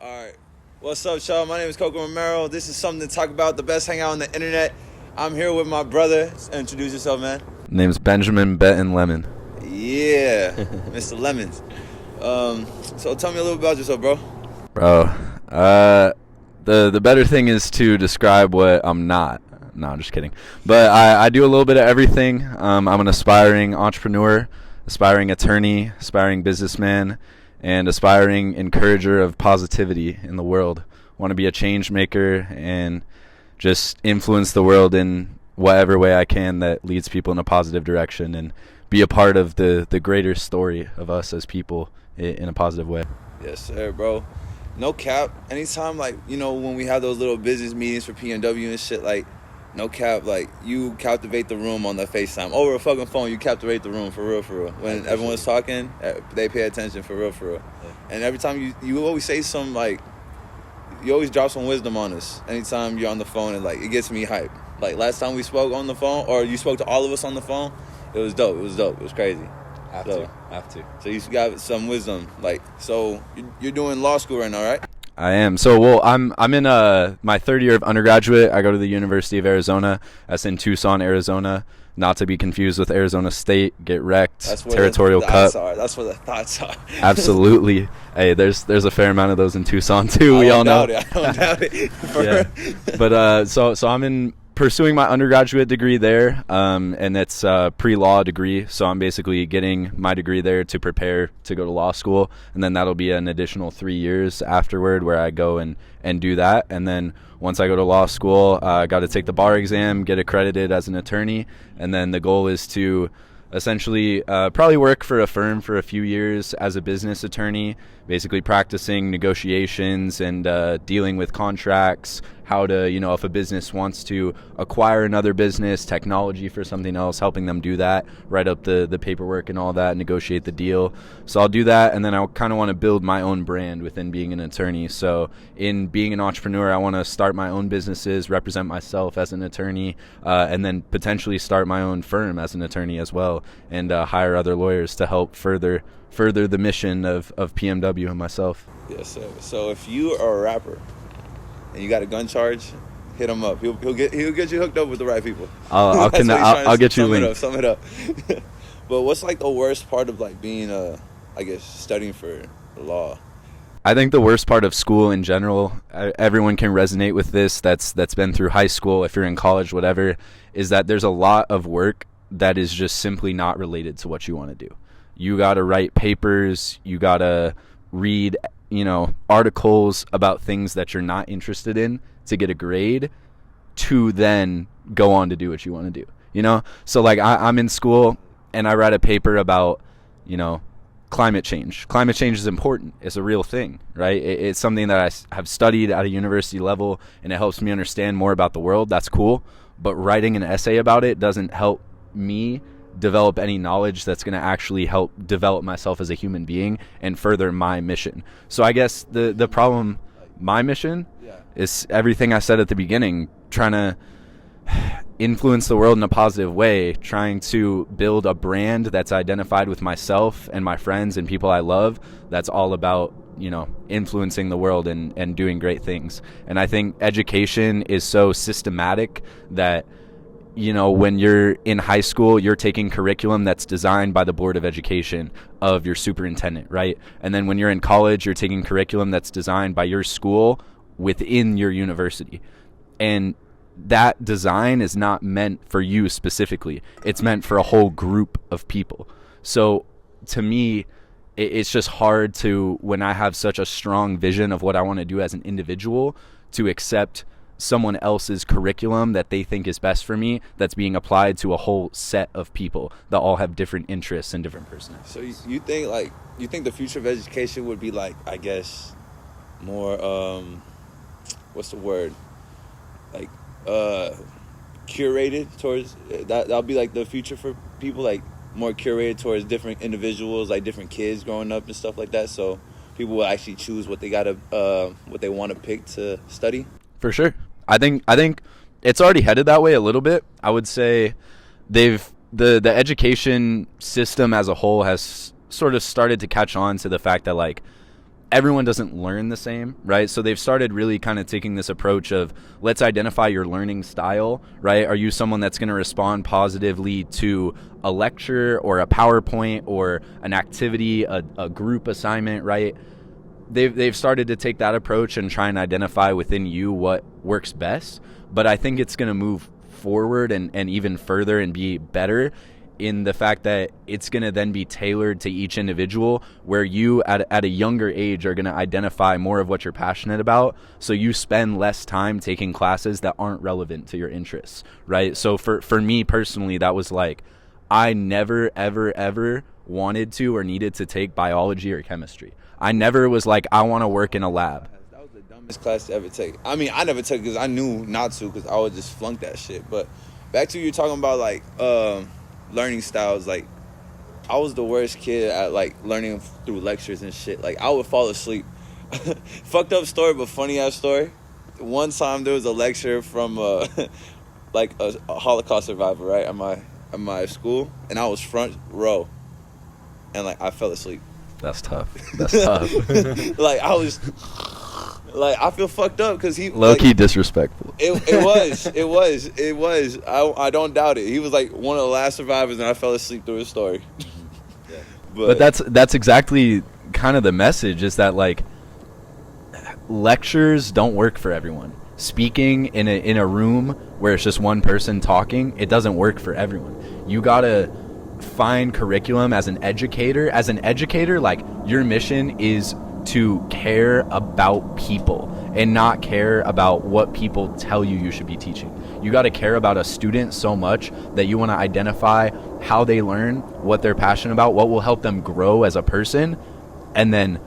All right. What's up, y'all? My name is Coco Romero. This is something to talk about, the best hangout on the internet. I'm here with my brother. Introduce yourself, man. Name's Benjamin Benton Lemon. Yeah, Mr. Lemons. So tell me a little about yourself, bro. Bro, the better thing is to describe what I'm not. No, I'm just kidding. But I do a little bit of everything. I'm an aspiring entrepreneur, aspiring attorney, aspiring businessman, and aspiring encourager of positivity in the world. Want to be a change maker and just influence the world in whatever way I can that leads people in a positive direction and be a part of the greater story of us as people in a positive way. Yes, sir, bro. No cap. Anytime, when we have those little business meetings for PMW and shit, no cap, you captivate the room on the FaceTime. Over a fucking phone, you captivate the room, for real, for real. When everyone's talking, they pay attention, for real, for real. Yeah. And every time you always say some, you always drop some wisdom on us anytime you're on the phone, and, it gets me hyped. Last time we spoke on the phone, or you spoke to all of us on the phone, it was dope. It was crazy. Have to. So you got some wisdom. So you're doing law school right now, right? I am. So, I'm in my third year of undergraduate. I go to the University of Arizona. That's in Tucson, Arizona. Not to be confused with Arizona State. Get wrecked. That's where Territorial Cup. That's where the thoughts are. Absolutely. Hey, there's a fair amount of those in Tucson too. We all know. I don't doubt it. Yeah. But so I'm pursuing my undergraduate degree there, and it's a pre-law degree, so I'm basically getting my degree there to prepare to go to law school, and then that'll be an additional 3 years afterward where I go and do that. And then once I go to law school, I got to take the bar exam, get accredited as an attorney, and then the goal is to essentially probably work for a firm for a few years as a business attorney, basically practicing negotiations and dealing with contracts, how to, if a business wants to acquire another business, technology for something else, helping them do that, write up the paperwork and all that, negotiate the deal. So I'll do that, and then I kind of want to build my own brand within being an attorney. So in being an entrepreneur, I want to start my own businesses, represent myself as an attorney, and then potentially start my own firm as an attorney as well, and hire other lawyers to help further the mission of PMW and myself. Yes, sir. So if you are a rapper and you got a gun charge, hit him up. He'll get you hooked up with the right people. I'll get you linked. Sum it up. But what's the worst part of being studying for law? I think the worst part of school in general, everyone can resonate with this, that's been through high school, if you're in college, whatever, is that there's a lot of work that is just simply not related to what you want to do. You got to write papers, you got to read, articles about things that you're not interested in to get a grade, to then go on to do what you want to do, So I'm in school and I write a paper about, climate change. Climate change is important. It's a real thing, right? It's something that I have studied at a university level, and it helps me understand more about the world. That's cool. But writing an essay about it doesn't help me develop any knowledge that's going to actually help develop myself as a human being and further my mission. So I guess the problem, my mission, is everything I said at the beginning, trying to influence the world in a positive way, trying to build a brand that's identified with myself and my friends and people I love, that's all about, influencing the world and doing great things. And I think education is so systematic that, when you're in high school, you're taking curriculum that's designed by the Board of Education of your superintendent, right? And then when you're in college, you're taking curriculum that's designed by your school within your university. And that design is not meant for you specifically. It's meant for a whole group of people. So to me, it's just hard to, when I have such a strong vision of what I want to do as an individual, to accept someone else's curriculum that they think is best for me that's being applied to a whole set of people that all have different interests and different personalities. So you think the future of education would be more what's the word? Curated towards that'll be the future for people, more curated towards different individuals, different kids growing up and stuff like that, so people will actually choose what they want to pick to study. For sure. I think it's already headed that way a little bit. I would say the education system as a whole has sort of started to catch on to the fact that everyone doesn't learn the same, right? So they've started really kind of taking this approach of, let's identify your learning style, right? Are you someone that's going to respond positively to a lecture or a PowerPoint or an activity, a group assignment, right? They've started to take that approach and try and identify within you what works best. But I think it's going to move forward and even further and be better in the fact that it's going to then be tailored to each individual, where you at a younger age are going to identify more of what you're passionate about, so you spend less time taking classes that aren't relevant to your interests, right? So for me personally, that was like, I never ever wanted to or needed to take biology or chemistry. I never was like, I want to work in a lab. That was the dumbest class to ever take. I mean, I never took it because I knew not to, because I would just flunk that shit. But back to you talking about like learning styles, like I was the worst kid at like learning through lectures and shit. Like I would fall asleep. Fucked up story, but funny ass story. One time there was a lecture from like a Holocaust survivor, right, at my school, and I was front row, and like I fell asleep. That's tough. That's tough. Like I was, like I feel fucked up because he low key like, disrespectful. It was. I don't doubt it. He was like one of the last survivors, and I fell asleep through his story. Yeah. But that's exactly kind of the message, is that like lectures don't work for everyone. Speaking in a room where it's just one person talking, it doesn't work for everyone. You gotta find curriculum as an educator. As an educator, like your mission is to care about people and not care about what people tell you should be teaching. You got to care about a student so much that you want to identify how they learn, what they're passionate about, what will help them grow as a person, and then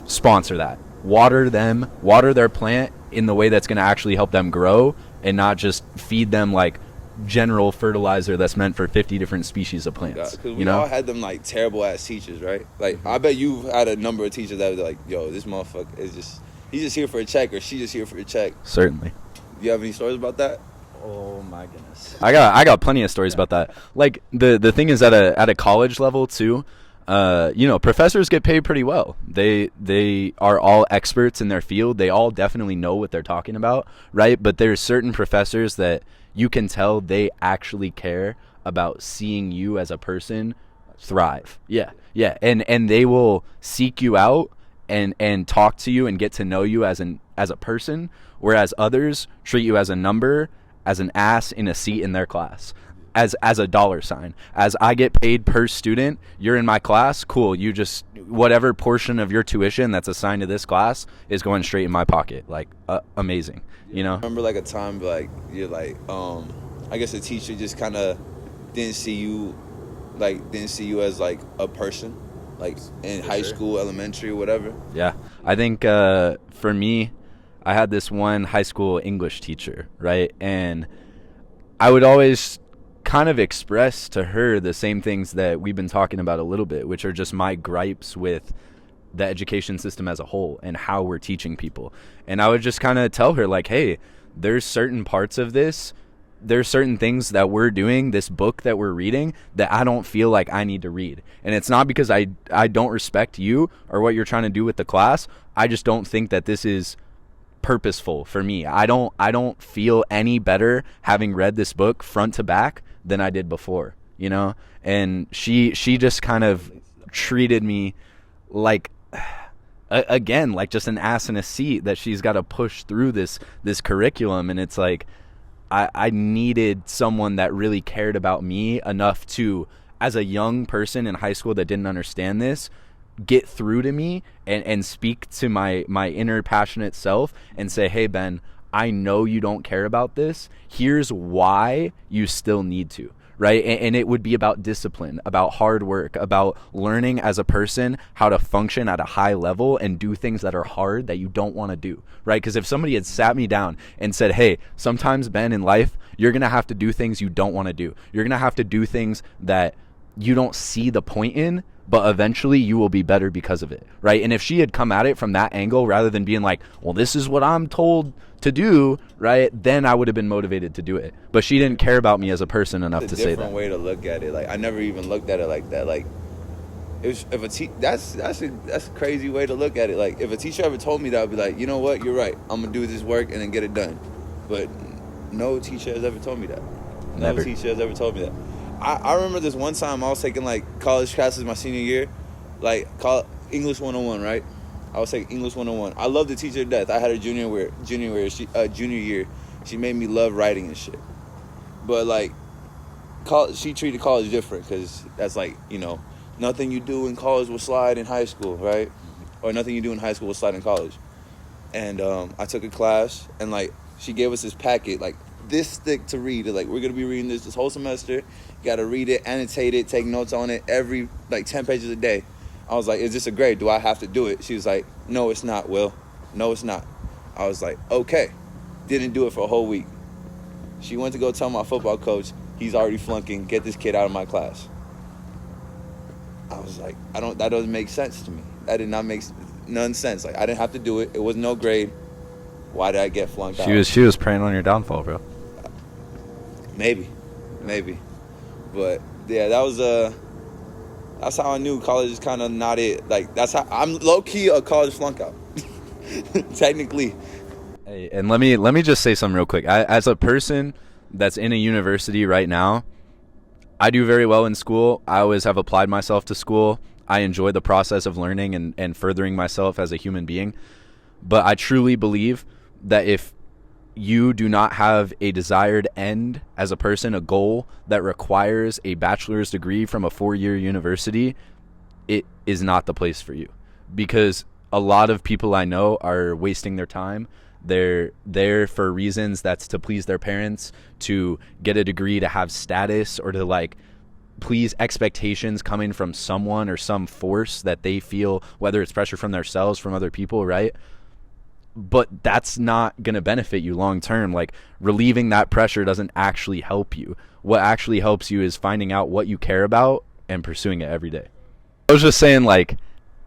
sponsor that. Water their plant in the way that's going to actually help them grow, and not just feed them like general fertilizer that's meant for 50 different species of plants. Because we all had them like terrible ass teachers, right? Like I bet you've had a number of teachers that were like, yo, this motherfucker is just, he's just here for a check, or she's just here for a check. Certainly. Do you have any stories about that? Oh my goodness. I got plenty of stories about that. Like the thing is, at a college level too, professors get paid pretty well. They are all experts in their field. They all definitely know what they're talking about, right? But there's certain professors that you can tell they actually care about seeing you as a person thrive. Yeah. And they will seek you out and talk to you and get to know you as a person, whereas others treat you as a number, as an ass in a seat in their class. As a dollar sign. As I get paid per student, you're in my class, cool. You just, whatever portion of your tuition that's assigned to this class is going straight in my pocket. Like, amazing, you know? Remember like a time like you're like, I guess a teacher just kind of didn't see you as like a person, like in high school, elementary, or whatever? Yeah. I think for me, I had this one high school English teacher, right? And I would always kind of express to her the same things that we've been talking about a little bit, which are just my gripes with the education system as a whole and how we're teaching people. And I would just kind of tell her like, hey, there's certain parts of this, there's certain things that we're doing, this book that we're reading, that I don't feel like I need to read. And it's not because I don't respect you or what you're trying to do with the class. I just don't think that this is purposeful for me. I don't feel any better having read this book front to back than I did before, you know? And she just kind of treated me like, again, like just an ass in a seat that she's got to push through this curriculum. And it's like, I needed someone that really cared about me enough to, as a young person in high school that didn't understand this, get through to me and speak to my inner passionate self and say, hey, Ben, I know you don't care about this. Here's why you still need to, right? And it would be about discipline, about hard work, about learning as a person how to function at a high level and do things that are hard that you don't want to do, right? Because if somebody had sat me down and said, hey, sometimes, Ben, in life, you're going to have to do things you don't want to do. You're going to have to do things that you don't see the point in, but eventually you will be better because of it, right? And if she had come at it from that angle rather than being like, well, this is what I'm told to do, right, then I would have been motivated to do it. But she didn't care about me as a person enough to say that. It's a different way to look at it. Like, I never even looked at it like that. Like, That's a crazy way to look at it. Like, if a teacher ever told me that, I'd be like, you know what, you're right. I'm gonna do this work and then get it done. But no teacher has ever told me that. Never. No teacher has ever told me that. I remember this one time I was taking like college classes my senior year, like English 101, right? I was taking English 101. I loved the teacher to death. I had her junior year. She made me love writing and shit. But like, she treated college different, because that's like, you know, nothing you do in college will slide in high school, right? Or nothing you do in high school will slide in college. And I took a class, and like, she gave us this packet, like this thick to read. Like, we're gonna be reading this whole semester. You gotta read it, annotate it, take notes on it every like 10 pages a day. I was like, is this a grade? Do I have to do it? She was like, no, it's not, Will. No, it's not. I was like, okay. Didn't do it for a whole week. She went to go tell my football coach, he's already flunking, get this kid out of my class. I was like, that doesn't make sense to me. That did not make none sense. Like, I didn't have to do it. It was no grade. Why did I get flunked out? She was preying on your downfall, bro. Maybe. But yeah, that's how I knew college is kind of not it. Like, that's how I'm low-key a college flunk out. Technically. Hey, and let me just say something real quick. As a person that's in a university right now, I do very well in school. I always have applied myself to school. I enjoy the process of learning and furthering myself as a human being. But I truly believe that if you do not have a desired end as a person, a goal that requires a bachelor's degree from a 4-year university, it is not the place for you. Because a lot of people I know are wasting their time. They're there for reasons that's to please their parents, to get a degree, to have status, or to like please expectations coming from someone or some force that they feel, whether it's pressure from themselves, from other people, right? But that's not going to benefit you long term. Like, relieving that pressure doesn't actually help you. What actually helps you is finding out what you care about and pursuing it every day. I was just saying, like,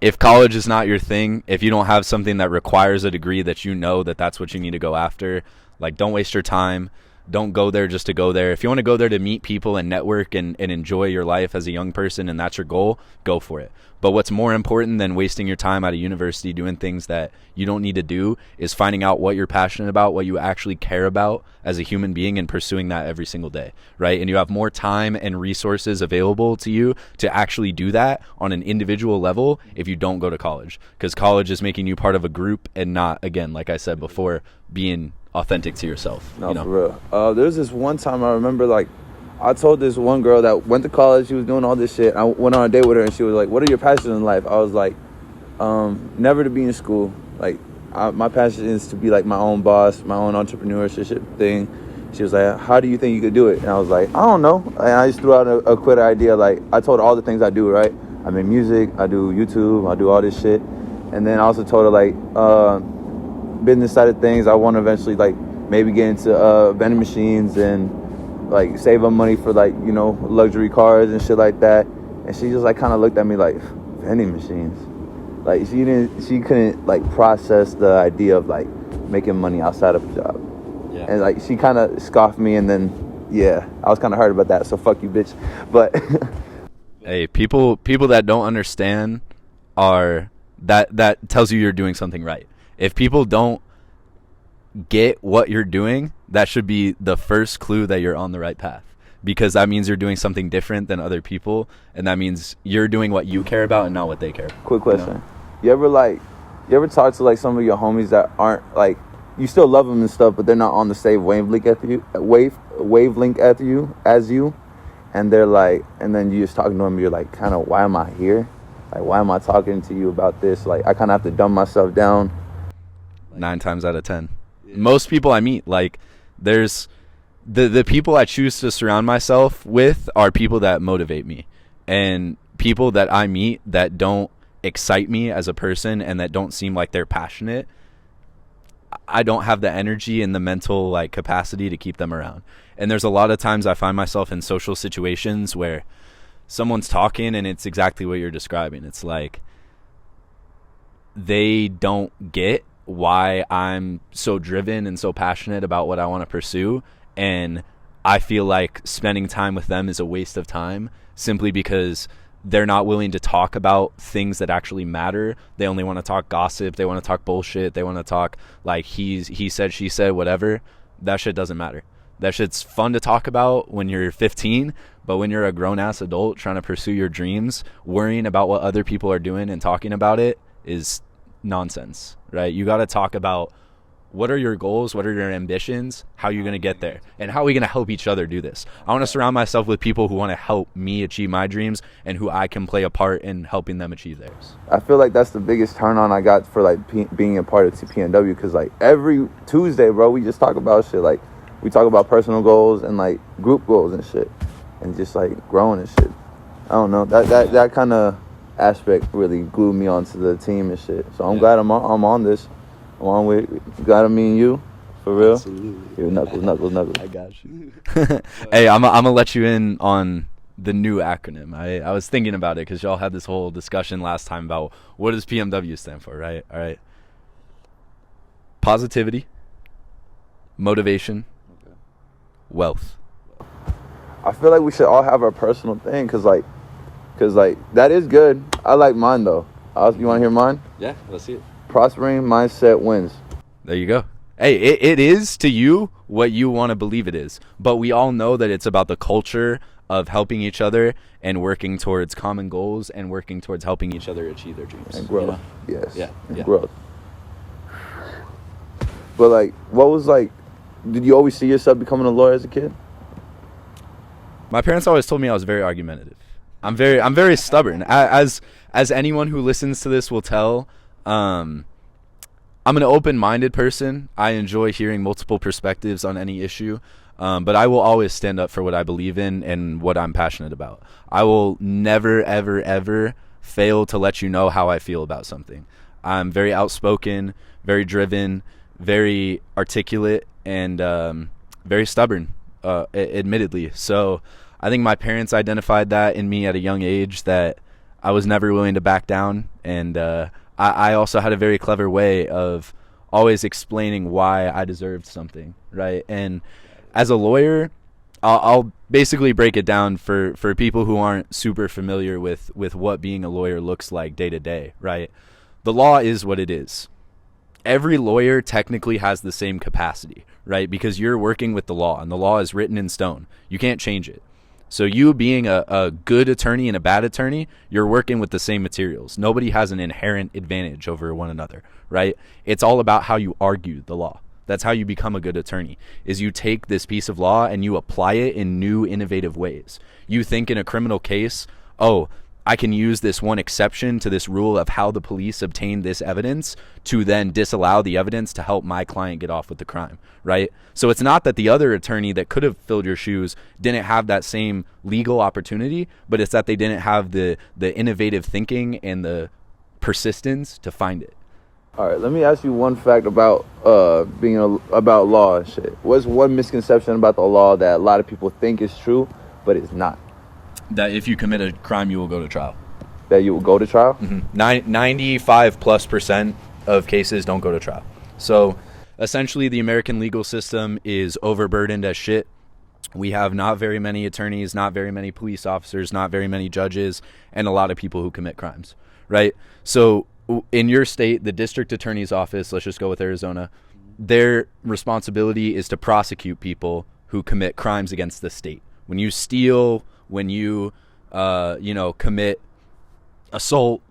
if college is not your thing, if you don't have something that requires a degree that you know that that's what you need to go after, like, don't waste your time. Don't go there just to go there. If you want to go there to meet people and network and enjoy your life as a young person, and that's your goal, go for it. But what's more important than wasting your time at a university doing things that you don't need to do is finding out what you're passionate about, what you actually care about as a human being, and pursuing that every single day, right? And you have more time and resources available to you to actually do that on an individual level if you don't go to college, because college is making you part of a group and not, again, like I said before, being authentic to yourself. No, for real. There was this one time I remember, like, I told this one girl that went to college, she was doing all this shit. I went on a date with her, and she was like, what are your passions in life? I was like, never to be in school. Like, my passion is to be like my own boss, my own entrepreneurship thing. She was like, how do you think you could do it? And I was like, I don't know. And I just threw out a quitter idea. Like, I told her all the things I do, right? I make music, I do YouTube, I do all this shit. And then I also told her, like, business side of things, I want to eventually, like, maybe get into vending machines and like save up money for, like, you know, luxury cars and shit like that. And she just like kind of looked at me like, vending machines? Like, she couldn't like process the idea of like making money outside of a job. Yeah. And like she kind of scoffed me, and then yeah, I was kind of hurt about that. So fuck you, bitch. But hey, people that don't understand are that tells you you're doing something right. If people don't get what you're doing, that should be the first clue that you're on the right path, because that means you're doing something different than other people, and that means you're doing what you care about and not what they care about. Quick question. You ever talk to like some of your homies that aren't like, you still love them and stuff, but they're not on the same wavelength as you, and they're like, and then you just talking to them, you're like, kind of, why am I here? Like, why am I talking to you about this? Like, I kind of have to dumb myself down. 9 times out of 10. Most people I meet, like, there's the people I choose to surround myself with are people that motivate me, and people that I meet that don't excite me as a person and that don't seem like they're passionate, I don't have the energy and the mental like capacity to keep them around. And there's a lot of times I find myself in social situations where someone's talking and it's exactly what you're describing. It's like they don't get why I'm so driven and so passionate about what I want to pursue, and I feel like spending time with them is a waste of time simply because they're not willing to talk about things that actually matter. They only want to talk gossip. They want to talk bullshit. They want to talk like he said, she said, whatever. That shit doesn't matter. That shit's fun to talk about when you're 15, but when you're a grown-ass adult trying to pursue your dreams, worrying about what other people are doing and talking about it is nonsense, right? You got to talk about what are your goals, what are your ambitions, how you're going to get there, and how are we going to help each other do this. I want to surround myself with people who want to help me achieve my dreams and who I can play a part in helping them achieve theirs. I feel like that's the biggest turn on I got for like being a part of PNW, because like every Tuesday, bro, we just talk about shit. Like we talk about personal goals and like group goals and shit, and just like growing and shit. I don't know, that kind of aspect really glued me onto the team and shit. So I'm glad I'm on this. Along with gotta me and you, for real. Absolutely. Here, knuckles. I got you. Hey, I'm gonna let you in on the new acronym. I was thinking about it because y'all had this whole discussion last time about what does PMW stand for, right? All right. Positivity, motivation, wealth. I feel like we should all have our personal thing, cause like that is good. I like mine though. You want to hear mine? Yeah, let's see it. Prospering mindset wins. There you go. Hey, it is to you what you want to believe it is. But we all know that it's about the culture of helping each other and working towards common goals and working towards helping each other achieve their dreams. And growth. You know? Yes. Yeah. And growth. But like, what was like, did you always see yourself becoming a lawyer as a kid? My parents always told me I was very argumentative. I'm very stubborn. As anyone who listens to this will tell, I'm an open-minded person. I enjoy hearing multiple perspectives on any issue, but I will always stand up for what I believe in and what I'm passionate about. I will never, ever, ever fail to let you know how I feel about something. I'm very outspoken, very driven, very articulate, and very stubborn, admittedly. So I think my parents identified that in me at a young age, that I was never willing to back down, and I also had a very clever way of always explaining why I deserved something, right? And as a lawyer, I'll basically break it down for people who aren't super familiar with what being a lawyer looks like day to day, right? The law is what it is. Every lawyer technically has the same capacity, right? Because you're working with the law, and the law is written in stone. You can't change it. So you being a good attorney and a bad attorney, you're working with the same materials. Nobody has an inherent advantage over one another, right? It's all about how you argue the law. That's how you become a good attorney, is you take this piece of law and you apply it in new, innovative ways. You think in a criminal case, oh, I can use this one exception to this rule of how the police obtained this evidence to then disallow the evidence to help my client get off with the crime, right? So it's not that the other attorney that could have filled your shoes didn't have that same legal opportunity, but it's that they didn't have the innovative thinking and the persistence to find it. All right, let me ask you one fact about about law and shit. What's one misconception about the law that a lot of people think is true, but it's not? That if you commit a crime, you will go to trial. That you will go to trial? Mm-hmm. 95+% of cases don't go to trial. So essentially the American legal system is overburdened as shit. We have not very many attorneys, not very many police officers, not very many judges, and a lot of people who commit crimes, right? So in your state, the district attorney's office, let's just go with Arizona, their responsibility is to prosecute people who commit crimes against the state. When you steal, when you, commit assault,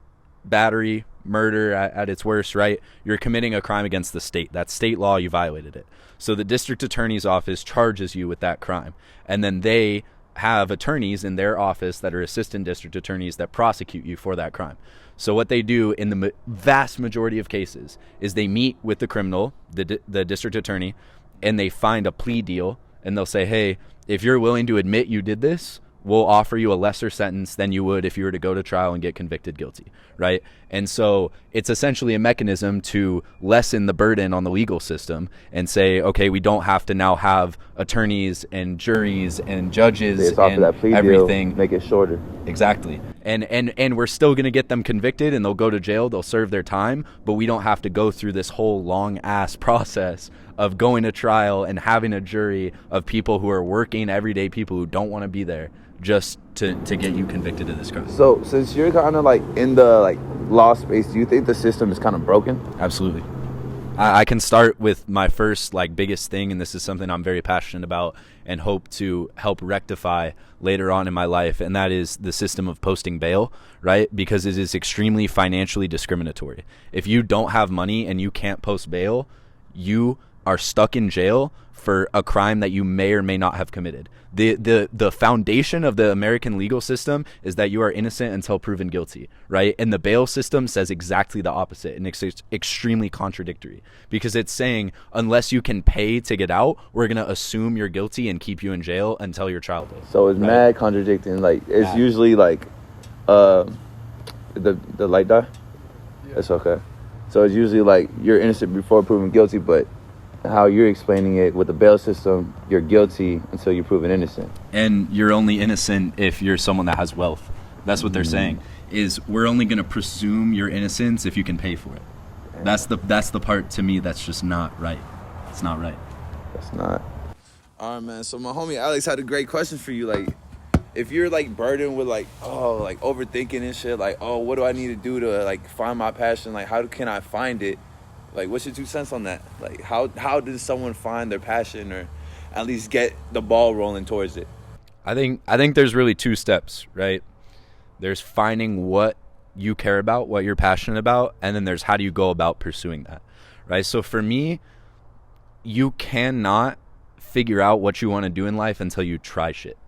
battery, murder at its worst, right? You're committing a crime against the state. That's state law. You violated it. So the district attorney's office charges you with that crime. And then they have attorneys in their office that are assistant district attorneys that prosecute you for that crime. So what they do in the vast majority of cases is they meet with the criminal, the district attorney, and they find a plea deal. And they'll say, hey, if you're willing to admit you did this, we'll offer you a lesser sentence than you would if you were to go to trial and get convicted guilty, right? And so it's essentially a mechanism to lessen the burden on the legal system and say, okay, we don't have to now have attorneys and juries and judges and that plea everything. Deal, make it shorter. Exactly. And we're still going to get them convicted, and they'll go to jail, they'll serve their time, but we don't have to go through this whole long ass process of going to trial and having a jury of people who are working everyday people who don't want to be there just to get you convicted of this crime. So since you're kind of like in the like law space, do you think the system is kind of broken? Absolutely. I can start with my first like biggest thing, and this is something I'm very passionate about and hope to help rectify later on in my life, and that is the system of posting bail, right? Because it is extremely financially discriminatory. If you don't have money and you can't post bail, you are stuck in jail for a crime that you may or may not have committed. The foundation of the American legal system is that you are innocent until proven guilty, right? And the bail system says exactly the opposite, and it's extremely contradictory, because it's saying unless you can pay to get out, we're going to assume you're guilty and keep you in jail until your trial date. So it's mad contradicting. Like it's usually like the light die? Yeah. That's okay. So it's usually like you're innocent before proven guilty, but how you're explaining it with the bail system, you're guilty until you're proven innocent. And you're only innocent if you're someone that has wealth. That's what they're saying, is we're only going to presume your innocence if you can pay for it. That's the part to me that's just not right. It's not right. That's not. All right, man. So my homie Alex had a great question for you. Like, if you're like burdened with like overthinking and shit, like, what do I need to do to like find my passion? Like, how can I find it? Like, what's your 2 cents on that? Like, how does someone find their passion, or at least get the ball rolling towards it? I think there's really 2 steps, right? There's finding what you care about, what you're passionate about, and then there's how do you go about pursuing that, right? So for me, you cannot figure out what you want to do in life until you try shit.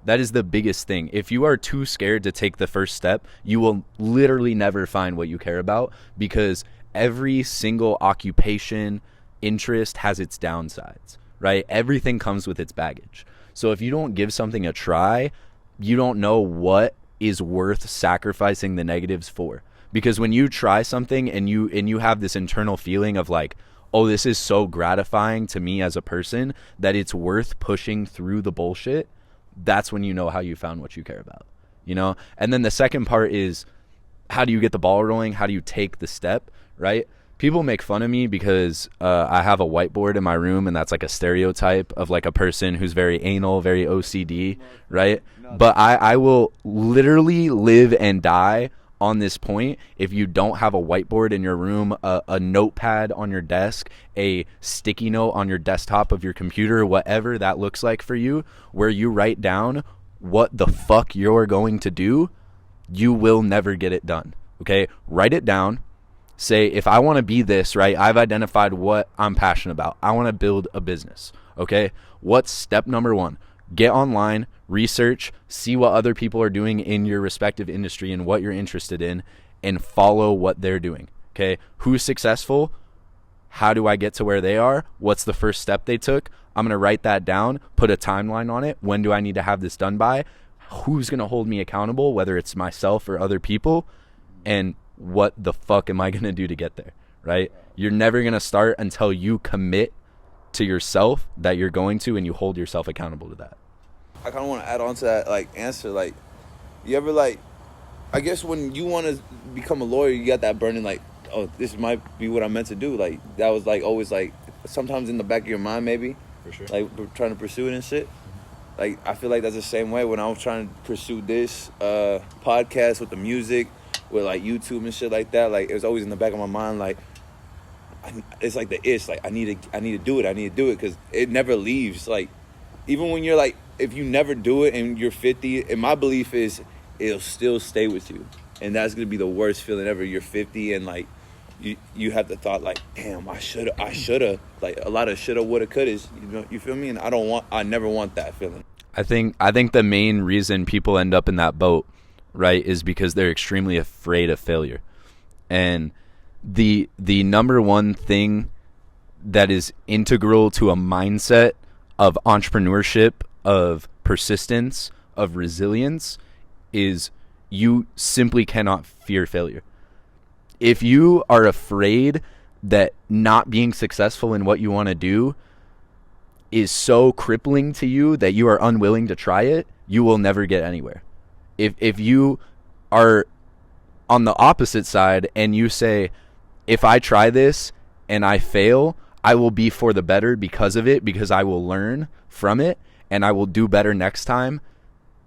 That is the biggest thing. If you are too scared to take the first step, you will literally never find what you care about, because every single occupation, interest has its downsides, right? Everything comes with its baggage. So if you don't give something a try, you don't know what is worth sacrificing the negatives for. Because when you try something and you have this internal feeling of like, oh, this is so gratifying to me as a person that it's worth pushing through the bullshit, that's when you know how you found what you care about, you know? And then the second part is, how do you get the ball rolling? How do you take the step, right? People make fun of me because I have a whiteboard in my room, and that's like a stereotype of like a person who's very anal, very OCD, right? But I will literally live and die on this point if you don't have a whiteboard in your room, a notepad on your desk, a sticky note on your desktop of your computer, whatever that looks like for you, where you write down what the fuck you're going to do. You will never get it done, okay? Write it down. Say, if I want to be this, right, I've identified what I'm passionate about. I want to build a business, okay? What's step number 1? Get online, research, see what other people are doing in your respective industry and what you're interested in, and follow what they're doing, okay? Who's successful? How do I get to where they are? What's the first step they took? I'm going to write that down, put a timeline on it. When do I need to have this done by? Who's going to hold me accountable, whether it's myself or other people, and what the fuck am I going to do to get there, right? You're never going to start until you commit to yourself that you're going to, and you hold yourself accountable to that. I kind of want to add on to that like answer. Like, you ever like, I guess when you want to become a lawyer, you got that burning like, oh, this might be what I'm meant to do. Like, that was like always like sometimes in the back of your mind, maybe. For sure. Like, trying to pursue it and shit. Like, I feel like that's the same way when I was trying to pursue this podcast with the music, with like YouTube and shit like that. Like, it was always in the back of my mind, like, it's like the itch. Like, I need to do it, because it never leaves. Like, even when you're like, if you never do it and you're 50, and my belief is it'll still stay with you, and that's gonna be the worst feeling ever. You're 50 and like you have the thought like, damn, I shoulda, like a lot of shoulda, woulda, couldas. You know, you feel me? And I never want that feeling. I think the main reason people end up in that boat, right, is because they're extremely afraid of failure. And the number one thing that is integral to a mindset of entrepreneurship, of persistence, of resilience, is you simply cannot fear failure. If you are afraid that not being successful in what you want to do is so crippling to you that you are unwilling to try it, you will never get anywhere. If you are on the opposite side and you say, if I try this and I fail, I will be for the better because of it, because I will learn from it and I will do better next time,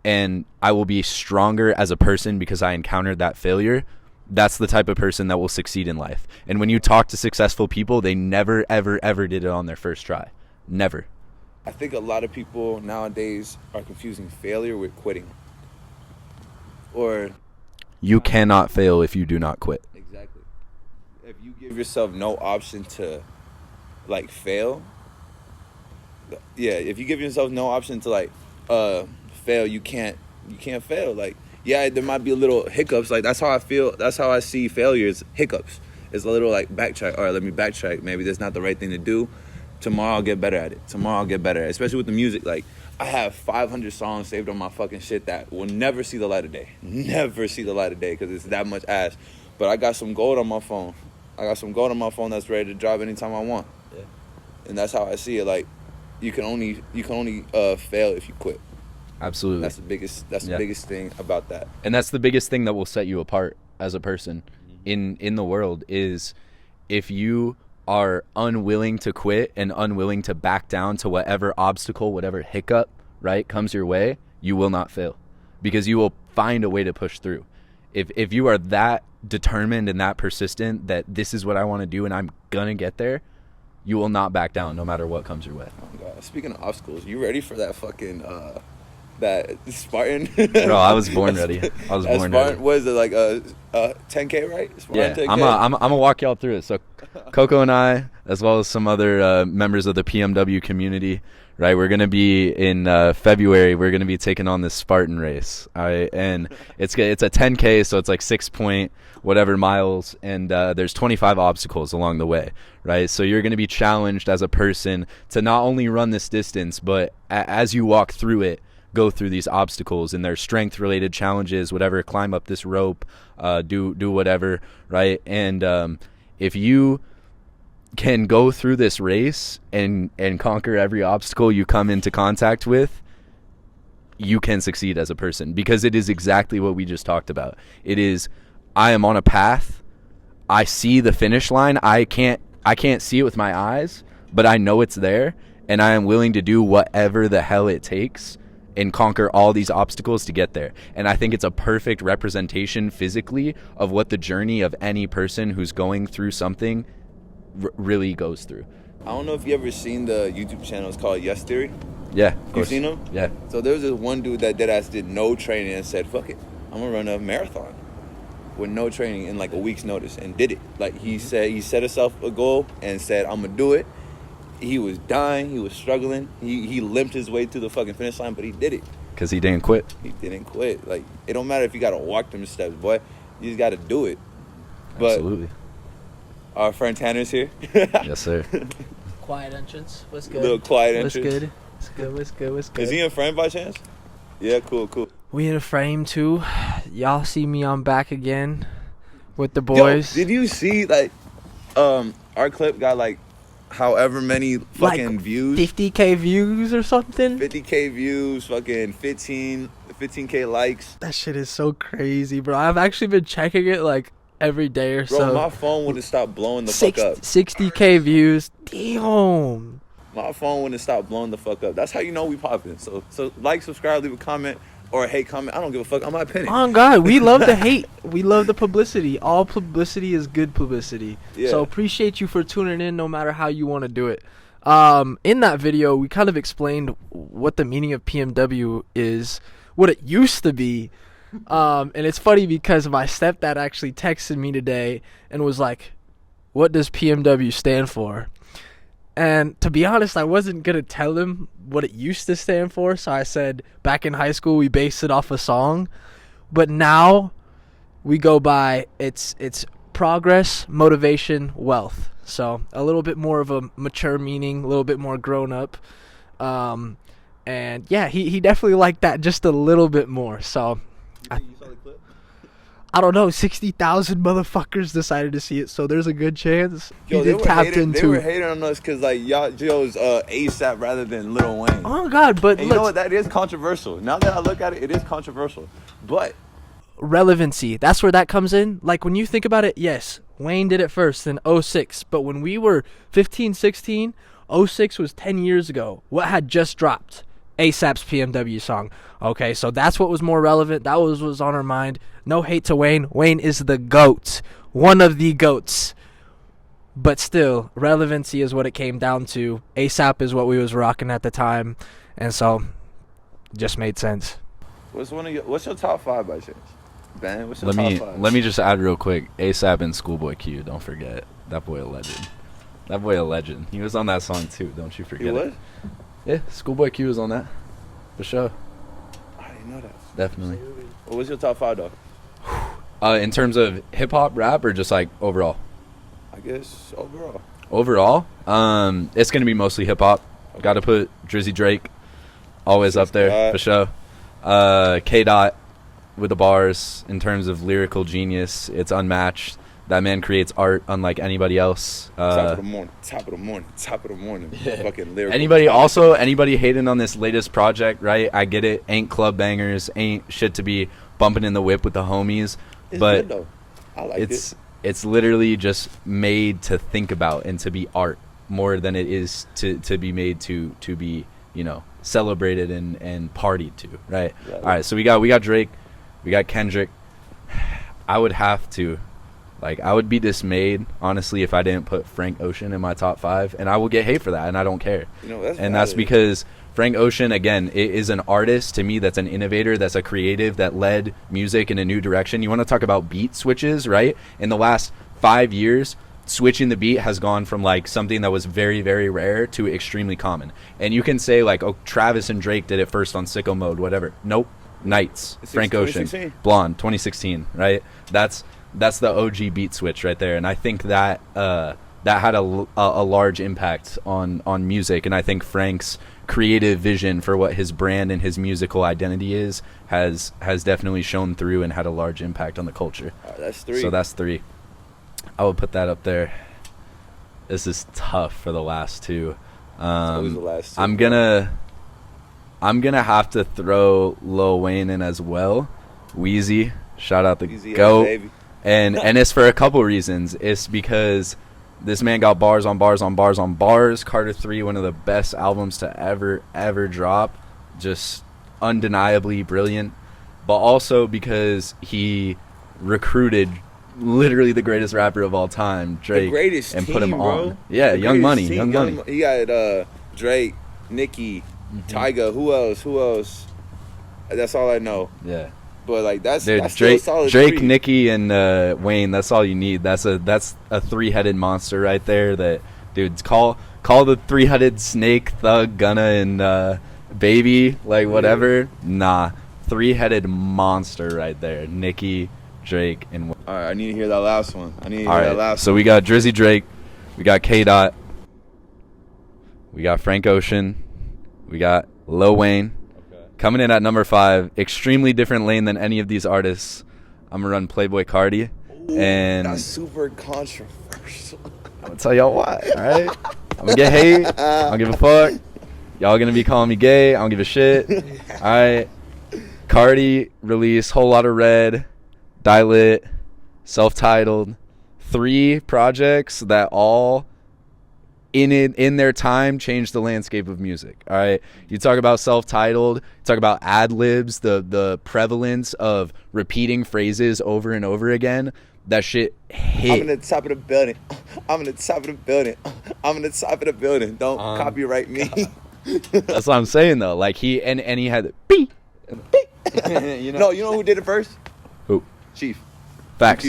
and I will be stronger as a person because I encountered that failure. That's the type of person that will succeed in life. And when you talk to successful people, they never, ever, ever did it on their first try. Never. I think a lot of people nowadays are confusing failure with quitting. Or you cannot fail if you do not quit. Exactly. If you give yourself no option to like fail, if you give yourself no option to like fail, you can't fail. Like, yeah, there might be a little hiccups. Like, that's how I feel. That's how I see failures. Hiccups. It's a little like backtrack. All right, let me backtrack. Maybe that's not the right thing to do. Tomorrow I'll get better at it. Tomorrow I'll get better at it. Especially with the music. Like, I have 500 songs saved on my fucking shit that will never see the light of day. Never see the light of day because it's that much ass. But I got some gold on my phone. That's ready to drop anytime I want. Yeah. And that's how I see it. Like, you can only fail if you quit. Absolutely. That's the biggest thing about that. And that's the biggest thing that will set you apart as a person in the world, is if you are unwilling to quit and unwilling to back down to whatever obstacle, whatever hiccup, right, comes your way, you will not fail, because you will find a way to push through. If you are that determined and that persistent that this is what I want to do and I'm gonna get there, you will not back down no matter what comes your way. Oh God. Speaking of obstacles, you ready for that fucking that Spartan? Bro, I was born ready. I was born ready. What is it, like 10K, right? Spartan 10K? I'm gonna walk y'all through it. So Coco and I, as well as some other members of the PMW community, right, we're gonna be in February. We're gonna be taking on this Spartan race. And it's a 10K, so it's like 6 point whatever miles, and there's 25 obstacles along the way, right? So you're gonna be challenged as a person to not only run this distance, but as you walk through it, go through these obstacles, and there's strength related challenges, whatever, climb up this rope, do whatever, right? And if you can go through this race and conquer every obstacle you come into contact with, you can succeed as a person, because it is exactly what we just talked about. It is, I am on a path, I see the finish line, I can't see it with my eyes, but I know it's there, and I am willing to do whatever the hell it takes and conquer all these obstacles to get there. And I think it's a perfect representation physically of what the journey of any person who's going through something really goes through. I don't know if you ever seen the YouTube channel. It's called Yes Theory. Yeah, of course. You seen him? Yeah. So there was this one dude that deadass did no training and said, fuck it, I'm gonna run a marathon with no training in like a week's notice, and did it. Like, he said, he set himself a goal and said, I'm gonna do it. He was dying, he was struggling, he limped his way to the fucking finish line, but he did it. Because he didn't quit. He didn't quit. Like, it don't matter if you gotta walk them steps, boy. You just gotta do it. But absolutely. Our friend Tanner's here. Yes, sir. Quiet entrance. What's good? Little quiet entrance. What's good? Is he in frame by chance? Yeah, cool. We in a frame too. Y'all see me, I'm back again with the boys. Yo, did you see, like, our clip got like however many fucking like views? 50K views or something? 50K views, fucking 15K likes. That shit is so crazy, bro. I've actually been checking it like every day or Bro, so. my phone wouldn't stop blowing the fuck up. 60K views. Damn. My phone wouldn't stop blowing the fuck up. That's how you know we popping. So like, subscribe, leave a comment, or a hate comment. I don't give a fuck. I'm not pinning. Oh God, we love the hate. We love the publicity. All publicity is good publicity. Yeah. So appreciate you for tuning in, no matter how you want to do it. In that video, we kind of explained what the meaning of PMW is, what it used to be. And it's funny because my stepdad actually texted me today and was like, what does PMW stand for? And to be honest, I wasn't going to tell him what it used to stand for. So I said, back in high school, we based it off a song. But now we go by it's progress, motivation, wealth. So a little bit more of a mature meaning, a little bit more grown up. And yeah, he definitely liked that just a little bit more. So You saw the clip? I don't know, 60,000 motherfuckers decided to see it, so there's a good chance Yo, they were hating on us because, like, y'all chose ASAP rather than Lil Wayne. Oh God, but and you know what? That is controversial. Now that I look at it, it is controversial. But relevancy. That's where that comes in. Like, when you think about it, yes, Wayne did it first in 06. But when we were 15, 16, 06 was 10 years ago. What had just dropped? ASAP's PMW song. Okay, so that's what was more relevant. That was on our mind. No hate to Wayne. Wayne is the GOAT. One of the GOATs. But still, relevancy is what it came down to. ASAP is what we was rocking at the time. And so, just made sense. What's your top 5 by chance? Ben, what's your top 5? Let me just add real quick. ASAP and Schoolboy Q, don't forget. That boy a legend. That boy a legend. He was on that song too, don't you forget. He was? Yeah, Schoolboy Q was on that. For sure. I didn't know that. Definitely. What was your top 5 though? In terms of hip hop, rap, or just like overall? I guess overall. Overall, it's gonna be mostly hip hop. Okay. Got to put Drizzy Drake always up there for sure. K Dot with the bars in terms of lyrical genius, it's unmatched. That man creates art unlike anybody else. Top of the morning. Yeah. Fucking lyrical. Anybody hating on this latest project, right? I get it. Ain't club bangers, ain't shit to be bumping in the whip with the homies. It's but good though. I like it. It's literally just made to think about and to be art more than it is to be made to be, you know, celebrated and partied to, right? Yeah, all right, so we got Drake, we got Kendrick. I would be dismayed, honestly, if I didn't put Frank Ocean in my top 5, and I will get hate for that, and I don't care. You know, that's because Frank Ocean, again, is an artist to me that's an innovator, that's a creative, that led music in a new direction. You want to talk about beat switches, right? In the last 5 years, switching the beat has gone from like something that was very, very rare to extremely common. And you can say like, oh, Travis and Drake did it first on Sicko Mode, whatever. Nope. Nights, Frank Ocean, Blonde, 2016, right? That's the OG beat switch right there. And I think that that had a large impact on music. And I think Frank's creative vision for what his brand and his musical identity is has definitely shown through and had a large impact on the culture. That's 3. So that's 3. I would put that up there. This is tough for the last 2. Always the last 2. I'm gonna have to throw Lil Wayne in as well. Wheezy, shout out the GOAT. And it's for a couple reasons. It's because this man got bars on bars on bars on bars. Carter 3, one of the best albums to ever drop. Just undeniably brilliant. But also because he recruited literally the greatest rapper of all time, Drake, and put him on. Yeah, Young Money. He got Drake, Nicki, Tyga. Who else? That's all I know. Yeah. But like that's Drake, still a solid Drake, 3. Nicki, and Wayne. That's all you need. That's a 3-headed monster right there. That dude, call the 3-headed snake, Thug, Gunna, and Baby, like whatever. Nah, 3-headed monster right there. Nicki, Drake, and. All right, I need to hear that last one. So we got Drizzy Drake, we got K Dot, we got Frank Ocean, we got Lil Wayne. Coming in at number 5, extremely different lane than any of these artists. I'm gonna run Playboi Carti, and that's super controversial. I'm gonna tell y'all why. All right, I'm gonna get hate. I don't give a fuck. Y'all gonna be calling me gay. I don't give a shit. All right, Carti released Whole Lotta Red, Die Lit, Self-Titled, 3 projects that all in their time changed the landscape of music. All right, you talk about Self-Titled, talk about ad-libs, the prevalence of repeating phrases over and over again. That shit hit. I'm in the top of the building. I'm in the top of the building. I'm in the top of the building. Don't copyright me. That's what I'm saying though. Like he had the beep. You know who did it first? Who? Chief. Facts.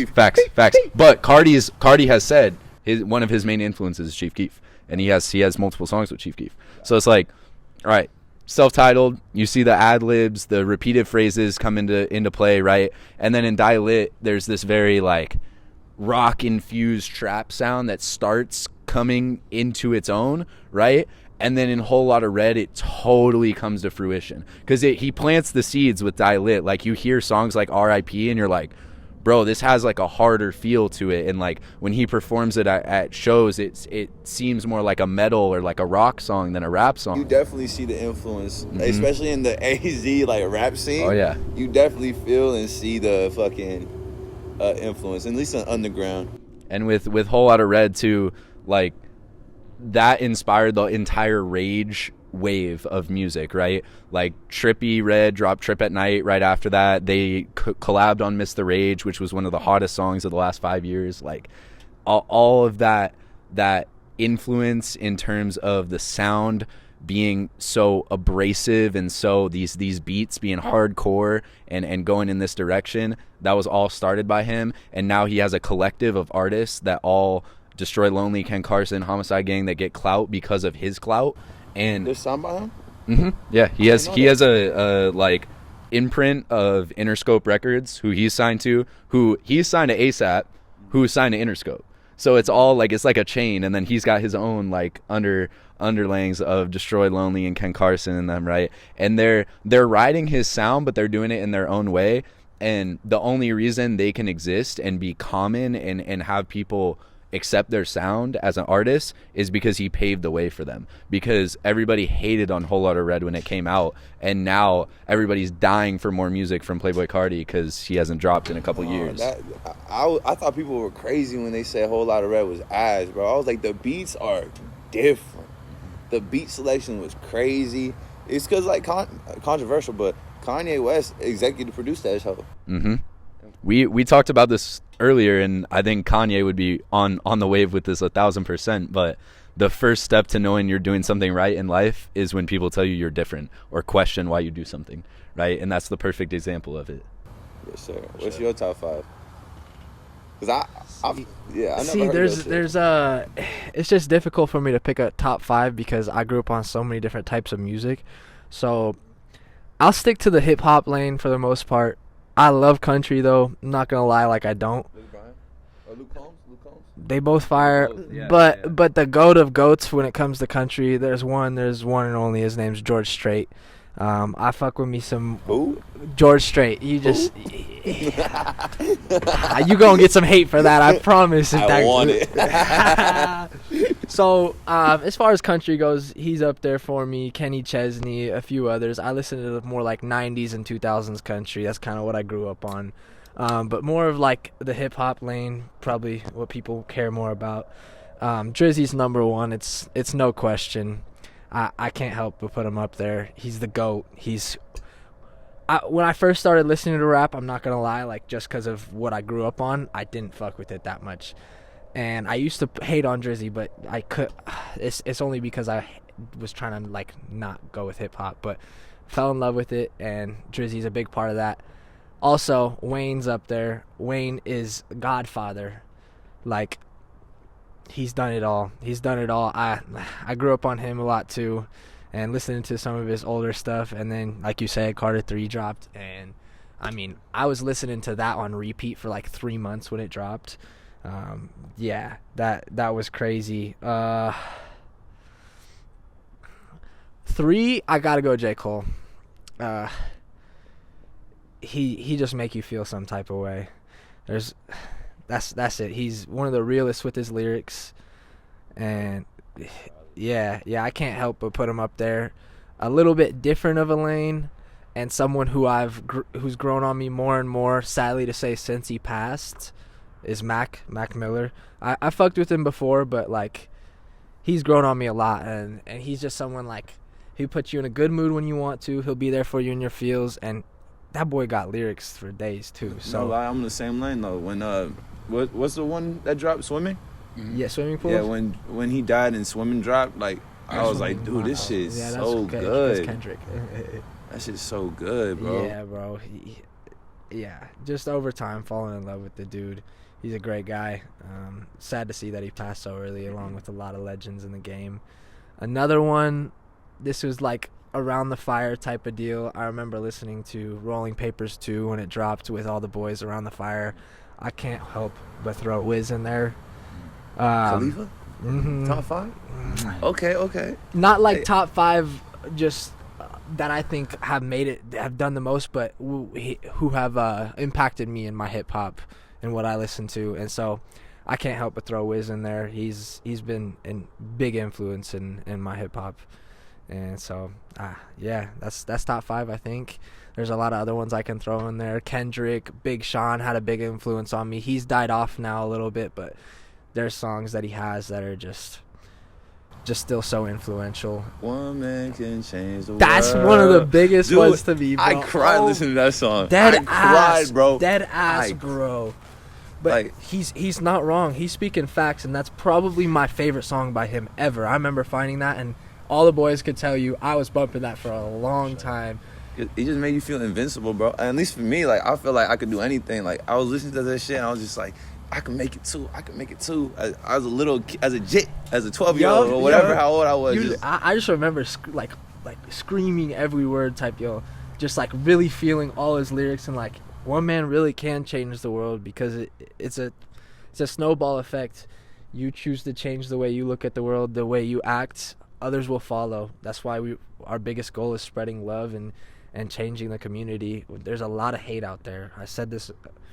But Carti has said one of his main influences is Chief Keef, and he has multiple songs with Chief Keef. So it's like, all right, Self-Titled, you see the ad libs, the repeated phrases come into play, right? And then in Die Lit, there's this very like rock infused trap sound that starts coming into its own, right? And then in Whole Lotta Red, it totally comes to fruition because he plants the seeds with Die Lit. Like you hear songs like R.I.P. and you're like, bro, this has like a harder feel to it, and like when he performs it at shows, it seems more like a metal or like a rock song than a rap song. You definitely see the influence, especially in the AZ like rap scene. Oh yeah, you definitely feel and see the fucking influence, at least on underground. And with Whole Lotta Red too, like that inspired the entire Rage wave of music, right? Like Trippie Red dropped Trip at Night. Right after that, they collabed on Miss the Rage, which was one of the hottest songs of the last 5 years. Like all of that influence in terms of the sound being so abrasive and so these beats being hardcore and going in this direction, that was all started by him. And now he has a collective of artists that all Destroy Lonely, Ken Carson, Homicide Gang, that get clout because of his clout. And there's some by him. Yeah, he has a like imprint of Interscope Records, who he's signed to, who he's signed to ASAP, who's signed to Interscope. So it's all like, it's like a chain, and then he's got his own like underlings of Destroy Lonely and Ken Carson and them, right? And they're riding his sound, but they're doing it in their own way. And the only reason they can exist and be common and have people accept their sound as an artist is because he paved the way for them. Because everybody hated on Whole Lotta Red when it came out, and now everybody's dying for more music from Playboi Carti because he hasn't dropped in a couple years. I thought people were crazy when they said Whole Lotta Red was ass, bro. I was like, the beats are different. The beat selection was crazy. It's because like controversial, but Kanye West executive produced that show. We talked about this earlier, and I think Kanye would be on the wave with this 1,000%. But the first step to knowing you're doing something right in life is when people tell you you're different or question why you do something, right? And that's the perfect example of it. Yes, sir. What's your top 5? Because I never see, heard there's it's just difficult for me to pick a top 5 because I grew up on so many different types of music. So I'll stick to the hip hop lane for the most part. I love country though. I'm not gonna lie, like I don't. Luke Combs? They both fire, but the goat of goats when it comes to country, there's one and only. His name's George Strait. I fuck with me some. Who? George Strait. You just you gonna get some hate for that, I promise. I want it. So as far as country goes, he's up there for me. Kenny Chesney, a few others. I listen to the more like 90s and 2000s country. That's kind of what I grew up on. But more of like the hip hop lane, probably what people care more about. Drizzy's number one. It's no question. I can't help but put him up there. He's the GOAT. When I first started listening to rap, I'm not gonna lie, like just because of what I grew up on, I didn't fuck with it that much. And I used to hate on Drizzy, but I could. It's only because I was trying to like not go with hip hop, but fell in love with it, and Drizzy's a big part of that. Also, Wayne's up there. Wayne is Godfather. Like, he's done it all. I grew up on him a lot too, and listening to some of his older stuff. And then, like you said, Carter 3 dropped, and I mean, I was listening to that on repeat for like 3 months when it dropped. Yeah, that was crazy. 3, I gotta go J. Cole. He just make you feel some type of way. That's it. He's one of the realest with his lyrics, and yeah, I can't help but put him up there. A little bit different of a lane, and someone who's grown on me more and more, sadly to say, since he passed, is Mac Miller. I fucked with him before, but like he's grown on me a lot, and he's just someone like he'll put you in a good mood when you want to. He'll be there for you in your feels, and that boy got lyrics for days too. So no lie, I'm in the same lane though. When what's the one that dropped, Swimming? Yeah, Swimming Pool. Yeah, when he died and Swimming dropped, like I was like, dude, this shit's so good. Kendrick. That shit's so good, bro. Yeah, bro. Yeah, just over time, falling in love with the dude. He's a great guy. Sad to see that he passed so early, along with a lot of legends in the game. Another one, this was like around the fire type of deal. I remember listening to Rolling Papers 2 when it dropped with all the boys around the fire. I can't help but throw Wiz in there. Khalifa? Mm-hmm. Top 5? Okay. Not like top 5, just that I think have done the most, but who have impacted me in my hip hop and what I listen to. And so I can't help but throw Wiz in there. He's been a big influence in my hip hop. And so yeah, that's top 5, I think. There's a lot of other ones I can throw in there. Kendrick, Big Sean had a big influence on me. He's died off now a little bit, but there's songs that he has that are just still so influential. One man can change the world. That's one of the biggest ones to me, bro. I cried listening to that song. Dead cried, bro. Dead ass, bro. But like, he's not wrong. He's speaking facts, and that's probably my favorite song by him ever. I remember finding that, and all the boys could tell you I was bumping that for a long time. It just made you feel invincible, bro. And at least for me, like, I feel like I could do anything. Like, I was listening to that shit, and I was just like, I can make it too. I can make it too. I was a little, as a 12-year-old or whatever, how old I was. I just remember like screaming every word type, just like really feeling all his lyrics, and like, one man really can change the world, because it's a snowball effect. You choose to change the way you look at the world, the way you act, others will follow. That's why our biggest goal is spreading love and changing the community. There's a lot of hate out there. I said this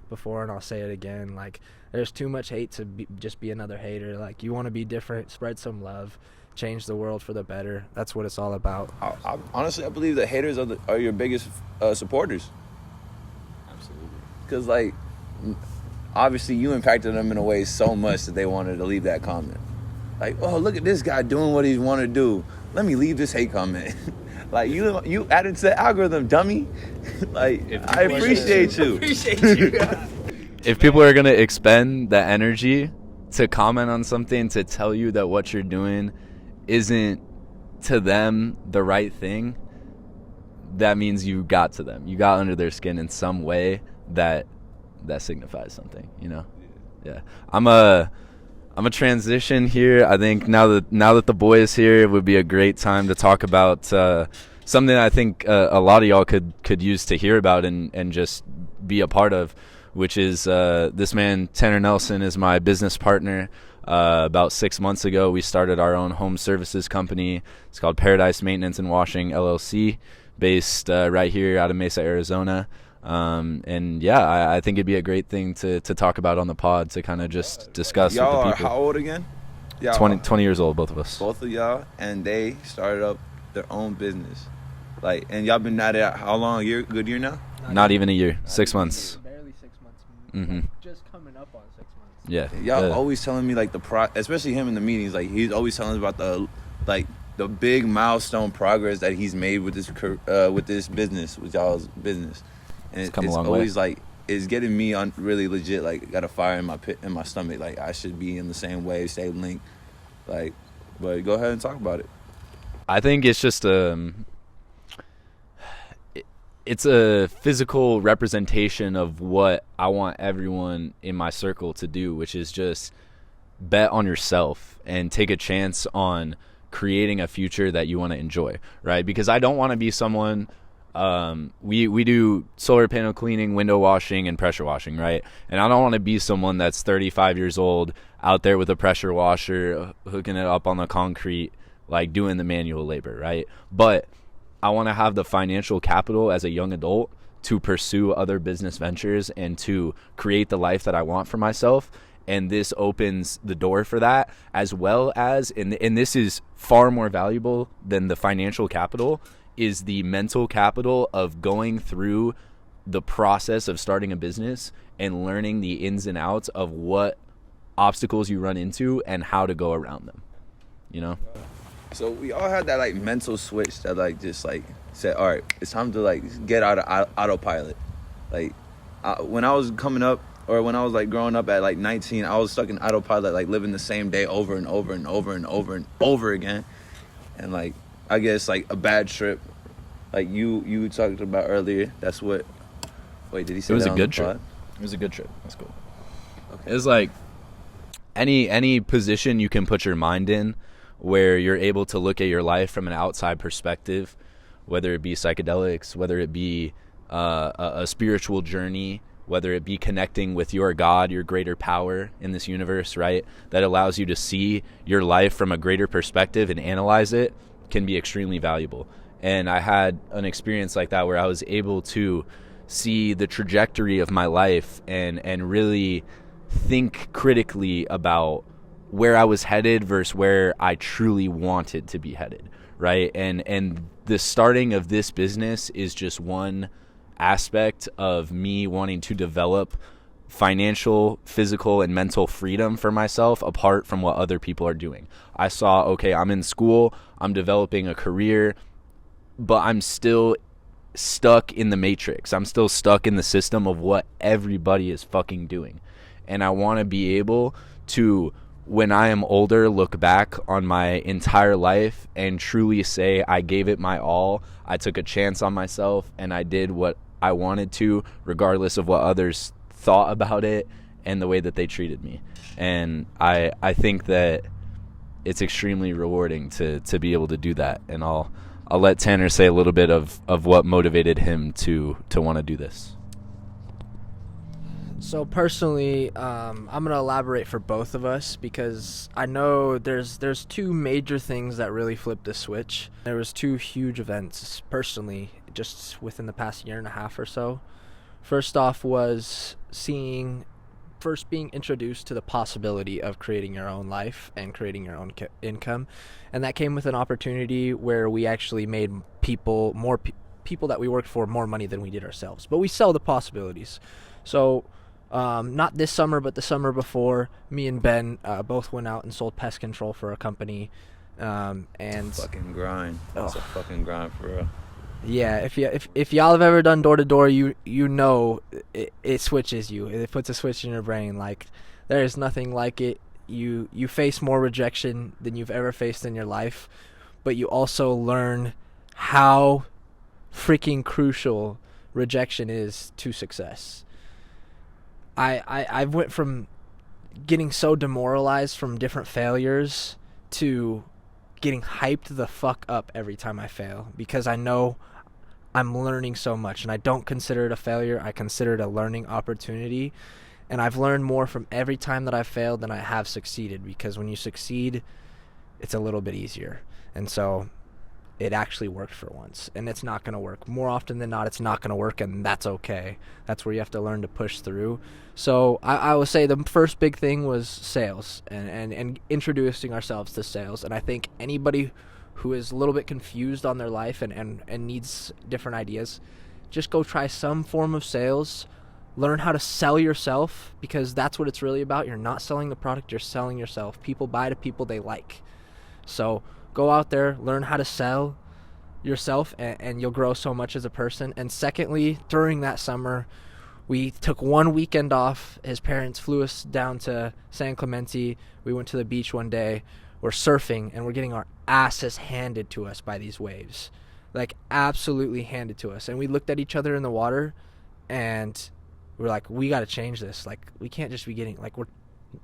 before and I'll say it again. Like, there's too much hate to just be another hater. Like, you want to be different, spread some love, change the world for the better. That's what it's all about. Honestly, I believe that haters are your biggest supporters. Absolutely. Because, like, obviously you impacted them in a way so much that they wanted to leave that comment. Like, oh, look at this guy doing what he want to do. Let me leave this hate comment. Like, you added to the algorithm, dummy. Like, I appreciate you. If people are going to expend the energy to comment on something, to tell you that what you're doing isn't to them the right thing, that means you got to them. You got under their skin in some way that signifies something, Yeah. I'm a transition here. I think now that the boy is here, it would be a great time to talk about something I think a lot of y'all could use to hear about and just be a part of, which is this man, Tanner Nelson, is my business partner. About 6 months ago, we started our own home services company. It's called Paradise Maintenance and Washing, LLC, based right here out of Mesa, Arizona. And yeah, I think it'd be a great thing to talk about on the pod, to kind of just discuss with the people. Y'all are how old again? 20 years old, both of us. Both of y'all, and they started up their own business. Like, and y'all been at it how long? Good year now? Not even a year. 6 months. Barely 6 months. Mm-hmm. Just coming up on 6 months. Yeah. Y'all always telling me, like, especially him in the meetings, like, he's always telling us about the big milestone progress that he's made with this business, with y'all's business. And it's always way. Like, it's getting me on really legit, like, got a fire in my stomach. Like, I should be in the same wave, same link. Like, but go ahead and talk about it. I think it's just it's a physical representation of what I want everyone in my circle to do, which is just bet on yourself and take a chance on creating a future that you want to enjoy, right? Because I don't want to be someone... we do solar panel cleaning, window washing, and pressure washing, right? And I don't want to be someone that's 35 years old out there with a pressure washer, hooking it up on the concrete, like doing the manual labor, right? But I want to have the financial capital as a young adult to pursue other business ventures and to create the life that I want for myself. And this opens the door for that, as well as, and this is far more valuable than the financial capital, is the mental capital of going through the process of starting a business and learning the ins and outs of what obstacles you run into and how to go around them, So we all had that, like, mental switch that, like, just, like, said, all right, it's time to, like, get out of autopilot. Like, when I was coming up, or when I was, like, growing up at, like, 19, I was stuck in autopilot, like, living the same day over and over and over and over and over again. And, like, I guess, like, a bad trip, like you talked about earlier. That's what. Wait, did he say? It was that a good trip. It was a good trip. That's cool. Okay. It was like any position you can put your mind in, where you're able to look at your life from an outside perspective, whether it be psychedelics, whether it be a spiritual journey, whether it be connecting with your God, your greater power in this universe, right? That allows you to see your life from a greater perspective and analyze it, can be extremely valuable. And I had an experience like that where I was able to see the trajectory of my life and really think critically about where I was headed versus where I truly wanted to be headed, right? And the starting of this business is just one aspect of me wanting to develop financial, physical, and mental freedom for myself apart from what other people are doing. I saw, okay, I'm in school, I'm developing a career, but I'm still stuck in the matrix. I'm still stuck in the system of what everybody is fucking doing. And I want to be able to, when I am older, look back on my entire life and truly say I gave it my all. I took a chance on myself and I did what I wanted to, regardless of what others thought about it and the way that they treated me. And I think that it's extremely rewarding to be able to do that. And I'll let Tanner say a little bit of what motivated him to want to do this. So personally, I'm going to elaborate for both of us because I know there's two major things that really flipped the switch. There was two huge events personally just within the past year and a half or so. First off was being introduced to the possibility of creating your own life and creating your own income. And that came with an opportunity where we actually made people that we worked for more money than we did ourselves. But we sell the possibilities. So not this summer, but the summer before, me and Ben both went out and sold pest control for a company. And fucking grind. That's a fucking grind for real. Yeah, if y'all have ever done door to door, you know it switches you. It puts a switch in your brain. Like there is nothing like it. You face more rejection than you've ever faced in your life, but you also learn how freaking crucial rejection is to success. I went from getting so demoralized from different failures to getting hyped the fuck up every time I fail because I know I'm learning so much, and I don't consider it a failure. I consider it a learning opportunity, and I've learned more from every time that I've failed than I have succeeded, because when you succeed, it's a little bit easier. And so it actually worked for once, and it's not going to work. More often than not, it's not going to work, and that's okay. That's where you have to learn to push through. So I would say the first big thing was sales and introducing ourselves to sales. And I think anybody who is a little bit confused on their life and needs different ideas, just go try some form of sales. Learn how to sell yourself, because that's what it's really about. You're not selling the product, you're selling yourself. People buy to people they like. So go out there, learn how to sell yourself, and you'll grow so much as a person. And secondly, during that summer, we took one weekend off. His parents flew us down to San Clemente. We went to the beach one day. We're surfing, and we're getting our asses handed to us by these waves. Like, absolutely handed to us. And we looked at each other in the water, and we're like, we got to change this. Like, we can't just be getting, like, we're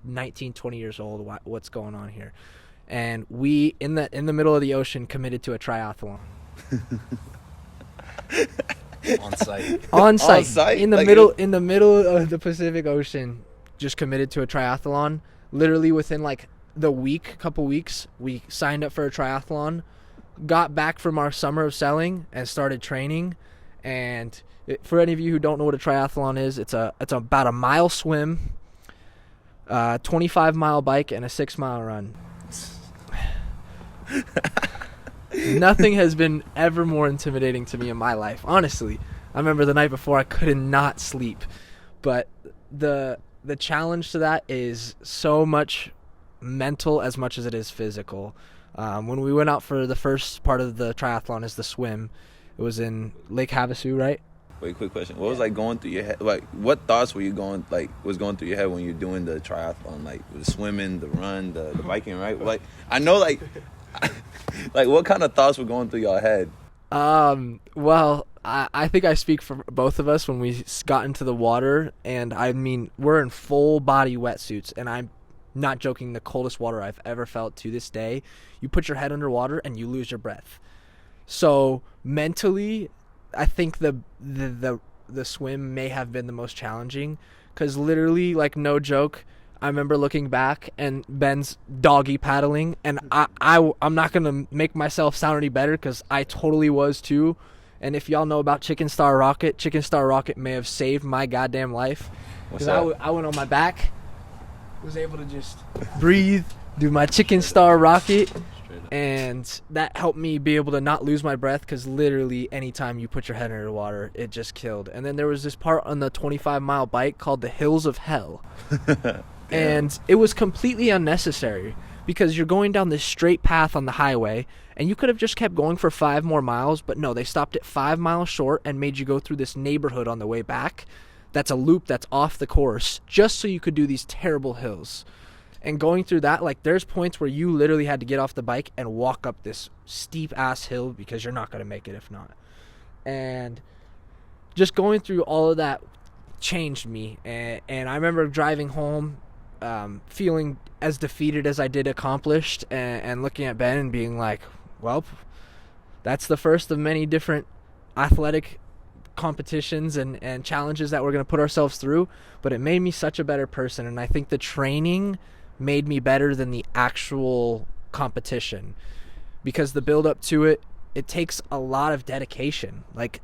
19, 20 years old. What's going on here? And we, in the middle of the ocean, committed to a triathlon. On site. In the middle of the Pacific Ocean, just committed to a triathlon. Literally within like the couple weeks, we signed up for a triathlon, got back from our summer of selling, and started training. And for any of you who don't know what a triathlon is, it's about a mile swim, 25-mile bike, and a 6-mile run. Nothing has been ever more intimidating to me in my life, honestly. I remember the night before I could not sleep. But the challenge to that is so much mental as much as it is physical. When we went out for the first part of the triathlon is the swim. It was in Lake Havasu, right? Wait, quick question. What was like going through your head? Like, what thoughts were you going through your head when you're doing the triathlon? Like the swimming, the run, the biking, right? Like, I know, like what kind of thoughts were going through your head? Well, I think I speak for both of us when we got into the water, and I mean, we're in full body wetsuits, and I'm not joking, the coldest water I've ever felt to this day. You put your head underwater and you lose your breath. So mentally, I think the swim may have been the most challenging, because literally, like, no joke, I remember looking back and Ben's doggy paddling, and I'm not gonna make myself sound any better because I totally was too. And if y'all know about Chicken Star Rocket may have saved my goddamn life. Because I went on my back, was able to just breathe, do my Chicken Star Rocket, and that helped me be able to not lose my breath because literally anytime you put your head under the water, it just killed. And then there was this part on the 25-mile bike called the Hills of Hell. And it was completely unnecessary because you're going down this straight path on the highway, and you could have just kept going for 5 more miles, but no, they stopped it 5 miles short and made you go through this neighborhood on the way back. That's a loop that's off the course just so you could do these terrible hills. And going through that, like, there's points where you literally had to get off the bike and walk up this steep-ass hill because you're not going to make it if not. And just going through all of that changed me. And I remember driving home feeling as defeated as I did accomplished and looking at Ben and being like, well, that's the first of many different athletic competitions and challenges that we're going to put ourselves through, but it made me such a better person. And I think the training made me better than the actual competition because the build up to it takes a lot of dedication. Like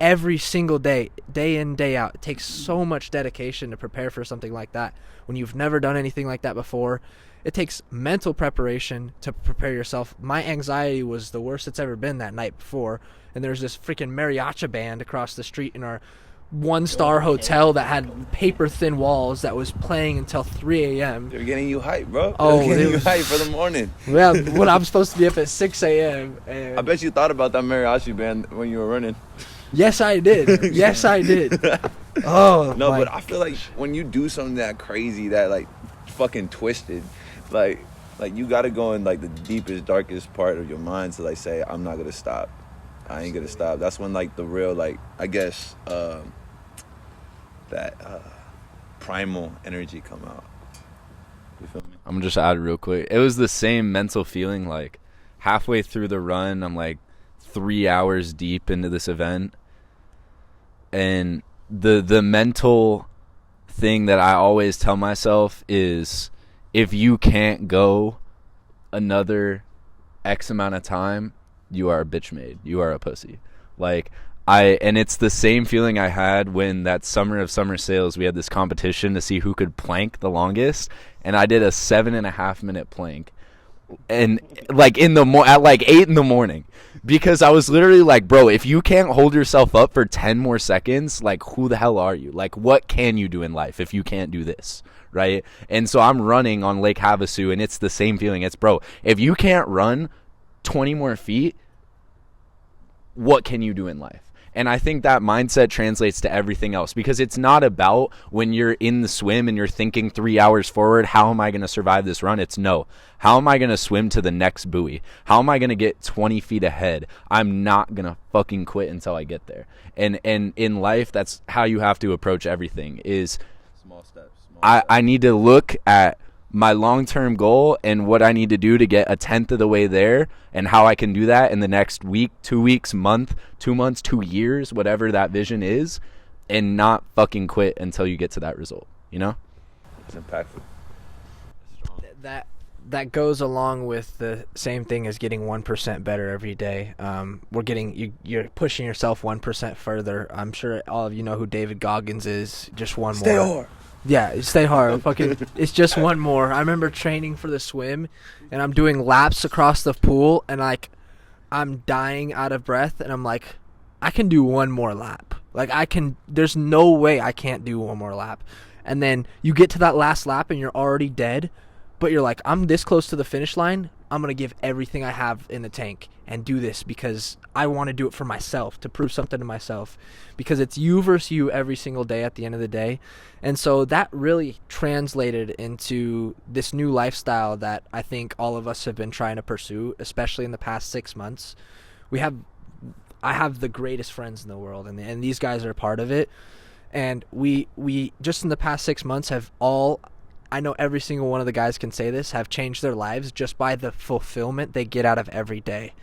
every single day in, day out, it takes so much dedication to prepare for something like that. When you've never done anything like that before, it takes mental preparation to prepare yourself. My anxiety was the worst it's ever been that night before. And there's this freaking mariachi band across the street in our 1-star hotel that had paper-thin walls that was playing until 3 a.m. They're getting you hyped, bro. Oh, they're getting you hyped for the morning. Yeah, when I'm supposed to be up at 6 a.m. I bet you thought about that mariachi band when you were running. Yes, I did. Yes, I did. Oh, no, but I feel like when you do something that crazy, that like fucking twisted, like you gotta go in like the deepest, darkest part of your mind to like say, I'm not gonna stop. I ain't gonna stop. That's when like the real, like, I guess that primal energy come out. You feel me? I'm just add real quick. It was the same mental feeling. Like halfway through the run, I'm like 3 hours deep into this event, and the mental thing that I always tell myself is, if you can't go another X amount of time, you are a bitch made. You are a pussy. Like, and it's the same feeling I had when that summer of summer sales, we had this competition to see who could plank the longest, and I did a 7.5 minute plank, and like at like 8 in the morning, because I was literally like, bro, if you can't hold yourself up for 10 more seconds, like, who the hell are you? Like, what can you do in life if you can't do this? Right? And so I'm running on Lake Havasu, and it's the same feeling. It's, bro, if you can't run 20 more feet, what can you do in life? And I think that mindset translates to everything else, because it's not about when you're in the swim and you're thinking 3 hours forward, how am I going to survive this run? It's no, how am I going to swim to the next buoy? How am I going to get 20 feet ahead? I'm not going to fucking quit until I get there. And in life, that's how you have to approach everything, is Small steps. I need to look at my long-term goal and what I need to do to get 1/10 of the way there, and how I can do that in the next week, 2 weeks, month, 2 months, 2 years, whatever that vision is, and not fucking quit until you get to that result, you know? It's impactful. That goes along with the same thing as getting 1% better every day. You're pushing yourself 1% further. I'm sure all of you know who David Goggins is. Just one Stay more. hard. Yeah, stay hard. Fucking, it's just one more. I remember training for the swim, and I'm doing laps across the pool, and like, I'm dying out of breath, and I'm like, I can do one more lap. Like, there's no way I can't do one more lap. And then you get to that last lap, and you're already dead, but you're like, I'm this close to the finish line. I'm going to give everything I have in the tank and do this because I want to do it for myself, to prove something to myself, because it's you versus you every single day at the end of the day. And so that really translated into this new lifestyle that I think all of us have been trying to pursue, especially in the past 6 months. I have the greatest friends in the world, and these guys are part of it. And we just in the past 6 months I know every single one of the guys can say this, have changed their lives just by the fulfillment they get out of every day.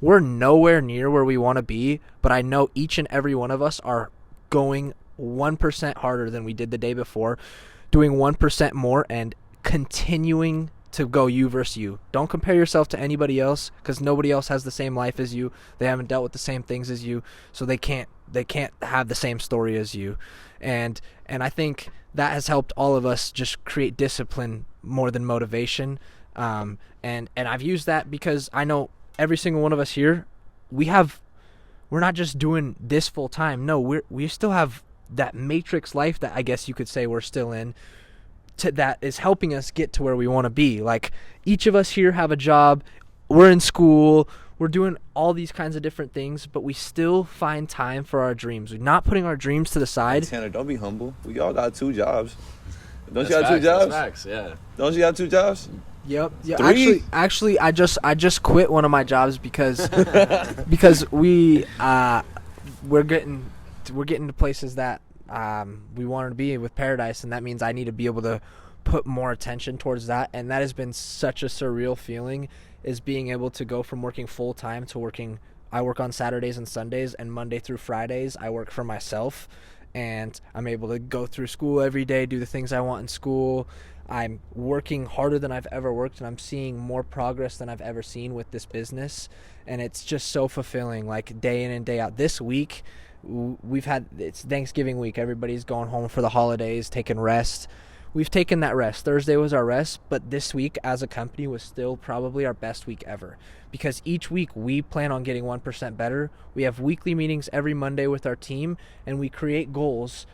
We're nowhere near where we want to be, but I know each and every one of us are going 1% harder than we did the day before, doing 1% more and continuing to go you versus you. Don't compare yourself to anybody else, because nobody else has the same life as you. They haven't dealt with the same things as you, so they can't have the same story as you. And I think that has helped all of us just create discipline more than motivation. And I've used that because I know every single one of us here, we're not just doing this full time. No, we still have that matrix life that I guess you could say we're still in, that is helping us get to where we want to be. Like, each of us here have a job, we're in school, we're doing all these kinds of different things, but we still find time for our dreams. We're not putting our dreams to the side. Tanner, don't be humble. We all got 2 jobs. Don't That's you got 2 jobs? That's facts, yeah. Don't you got 2 jobs? Yep. Yeah. 3? Actually, I just quit one of my jobs because we're getting to places that we wanted to be with Paradise, and that means I need to be able to put more attention towards that. And that has been such a surreal feeling, is being able to go from working full time to working. I work on Saturdays and Sundays, and Monday through Fridays I work for myself, and I'm able to go through school every day, do the things I want in school. I'm working harder than I've ever worked, and I'm seeing more progress than I've ever seen with this business, and it's just so fulfilling, like day in and day out. This week it's Thanksgiving week. Everybody's going home for the holidays, taking rest. We've taken that rest. Thursday was our rest, but this week as a company was still probably our best week ever, because each week we plan on getting 1% better. We have weekly meetings every Monday with our team, and we create goals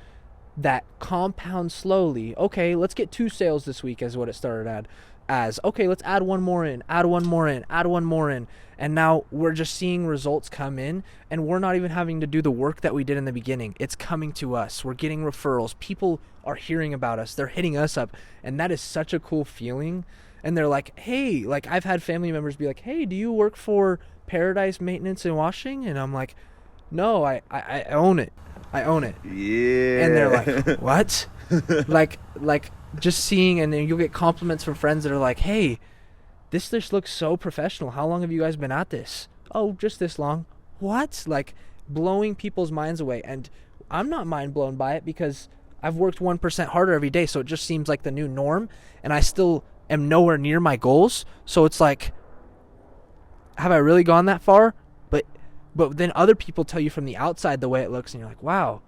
that compound slowly. Okay, let's get 2 sales this week, is what it started as. Okay, let's add 1 more in, add 1 more in, add 1 more in. And now we're just seeing results come in, and we're not even having to do the work that we did in the beginning. It's coming to us. We're getting referrals. People are hearing about us. They're hitting us up, and that is such a cool feeling. And they're like, hey, like I've had family members be like, hey, do you work for Paradise Maintenance and Washing? And I'm like, no, I own it. I own it. Yeah. And they're like, what? like just seeing, and then you'll get compliments from friends that are like, hey, this just looks so professional. How long have you guys been at this? Oh, just this long. What? Like, blowing people's minds away. And I'm not mind blown by it, because I've worked 1% harder every day, so it just seems like the new norm, and I still am nowhere near my goals. So it's like, have I really gone that far? But then other people tell you from the outside the way it looks, and you're like, wow,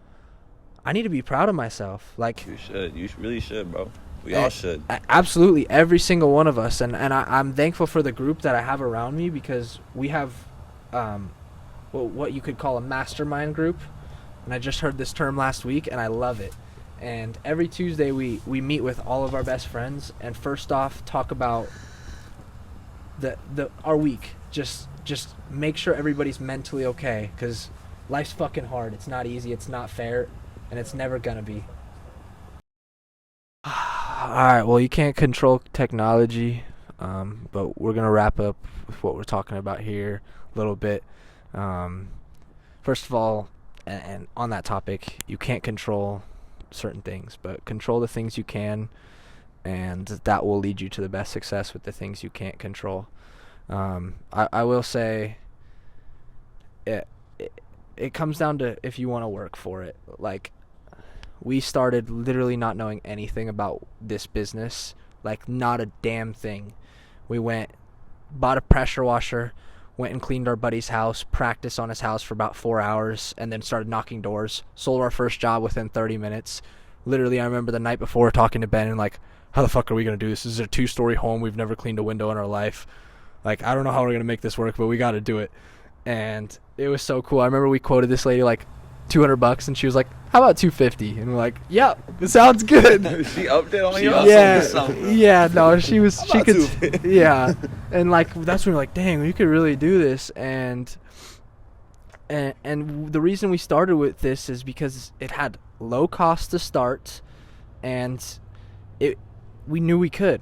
I need to be proud of myself. Like, you should. You really should, bro. We all should. Absolutely, every single one of us. And I'm thankful for the group that I have around me, because we have what you could call a mastermind group. And I just heard this term last week, and I love it. And every Tuesday we meet with all of our best friends, and first off talk about our week. Just make sure everybody's mentally okay, because life's fucking hard. It's not easy. It's not fair, and it's never gonna be. All right, well, you can't control technology, but we're going to wrap up with what we're talking about here a little bit. First of all, and on that topic, you can't control certain things, but control the things you can, and that will lead you to the best success with the things you can't control. I will say it comes down to if you want to work for it. Like, we started literally not knowing anything about this business, like not a damn thing. We bought a pressure washer, went and cleaned our buddy's house, practiced on his house for about 4 hours, and then started knocking doors. Sold our first job within 30 minutes. Literally, I remember the night before talking to Ben and like, how the fuck are we going to do this? This is a 2-story home. We've never cleaned a window in our life. Like, I don't know how we're going to make this work, but we got to do it. And it was so cool. I remember we quoted this lady like $200, and she was like, how about $250? And we're like, yeah, it sounds good. She upped it on you? Yeah, no, she could, yeah. And like, that's when we're like, dang, we could really do this. And the reason we started with this is because it had low cost to start, and we knew we could,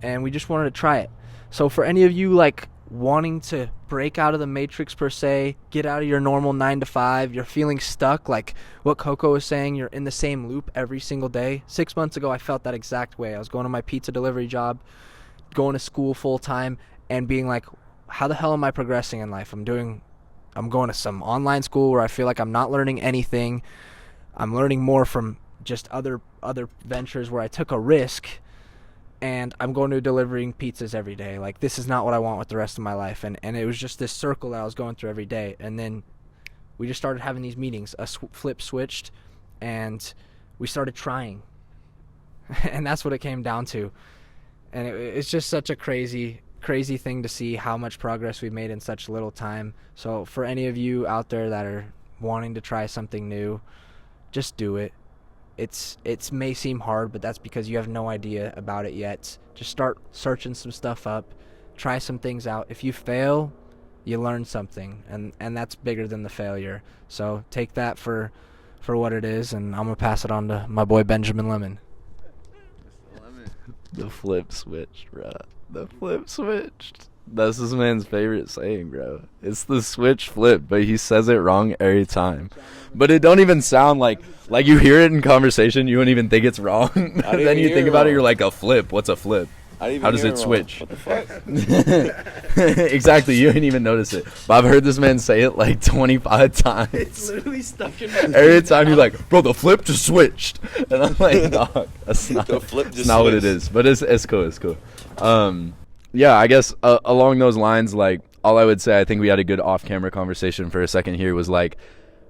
and we just wanted to try it. So for any of you like wanting to break out of the matrix per se, get out of your normal 9 to 5, you're feeling stuck, like what Coco was saying, you're in the same loop every single day. 6 months ago, I felt that exact way. I was going to my pizza delivery job, going to school full time, and being like, how the hell am I progressing in life? I'm going to some online school where I feel like I'm not learning anything. I'm learning more from just other ventures where I took a risk, and I'm going to delivering pizzas every day. Like, this is not what I want with the rest of my life. And it was just this circle that I was going through every day. And then we just started having these meetings. A flip switched, and we started trying. And that's what it came down to. And it's just such a crazy thing to see how much progress we've made in such little time. So for any of you out there that are wanting to try something new, just do it. It may seem hard, but that's because you have no idea about it yet. Just start searching some stuff up, try some things out. If you fail, you learn something, and that's bigger than the failure. So take that for what it is, and I'm gonna pass it on to my boy Benjamin Lemon. The flip switched, bro. The flip switched. That's this man's favorite saying, bro. It's the switch flip, but he says it wrong every time. But it don't even sound like you hear it in conversation, you wouldn't even think it's wrong. Then you think about it, you're like, a flip. What's a flip? How does it switch? What the fuck? Exactly, you didn't even notice it. But I've heard this man say it like 25 times. It's literally stuck in my every time you're like, bro, the flip just switched. And I'm like, dog, that's not, The flip just not what it switched. is. But it's cool, it's cool. Yeah, I guess along those lines, like, all I would say, I think we had a good off-camera conversation for a second here, was like,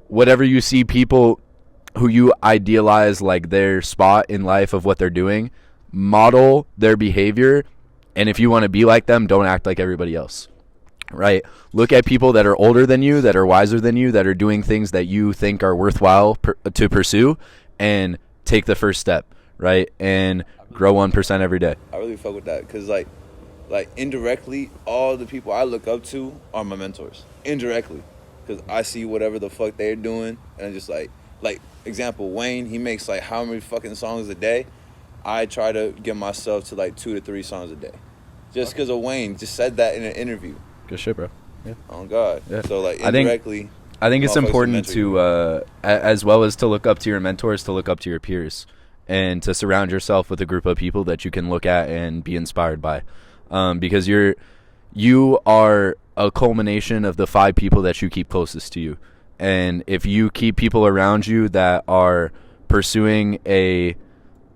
whatever you see people who you idealize, like, their spot in life of what they're doing, model their behavior, and if you want to be like them, don't act like everybody else, right? Look at people that are older than you, that are wiser than you, that are doing things that you think are worthwhile to pursue, and take the first step, right? And grow 1% every day. I really fuck with that, because like indirectly, all the people I look up to are my mentors. Indirectly, because I see whatever the fuck they're doing, and I'm just like example, Wayne, he makes like how many fucking songs a day? I try to get myself to like 2 to 3 songs a day, just because of Wayne. Just said that in an interview. Good shit, bro. Yeah. Oh God. Yeah. So like indirectly, I think it's motherfuckers important mentor to, you. as well as to look up to your mentors, to look up to your peers, and to surround yourself with a group of people that you can look at and be inspired by, because you are a culmination of the 5 people that you keep closest to you. And if you keep people around you that are pursuing a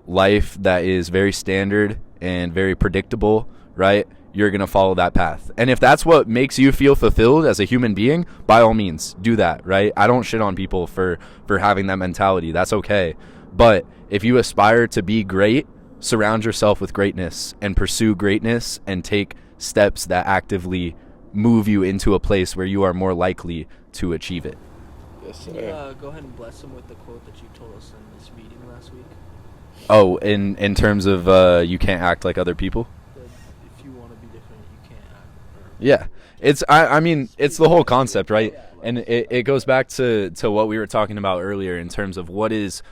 life that is very standard and very predictable, right, you're going to follow that path. And if that's what makes you feel fulfilled as a human being, by all means, do that, right? I don't shit on people for having that mentality. That's okay. But if you aspire to be great, surround yourself with greatness and pursue greatness and take steps that actively move you into a place where you are more likely to achieve it. Yes, Can sir. you go ahead and bless him with the quote that you told us in this meeting last week? Oh, in terms of you can't act like other people? If you want to be different, you can't act. Yeah. It's I mean, it's the whole concept, right? And it goes back to what we were talking about earlier in terms of what's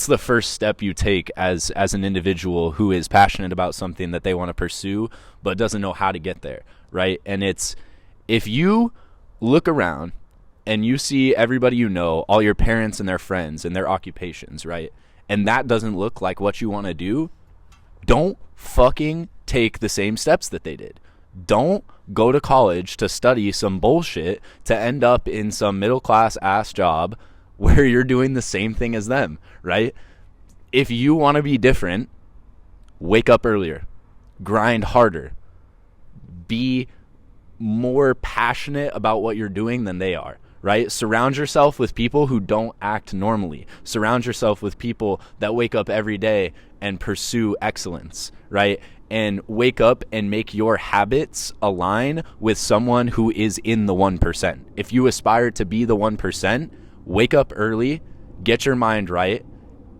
the first step you take as an individual who is passionate about something that they want to pursue but doesn't know how to get there, right? And it's, if you look around and you see everybody you know, all your parents and their friends and their occupations, right? And that doesn't look like what you want to do, don't fucking take the same steps that they did. Don't go to college to study some bullshit to end up in some middle-class ass job where you're doing the same thing as them, right? If you want to be different, wake up earlier, grind harder, be more passionate about what you're doing than they are, right? Surround yourself with people who don't act normally. Surround yourself with people that wake up every day and pursue excellence, right? And wake up and make your habits align with someone who is in the 1%. If you aspire to be the 1%, wake up early, get your mind right,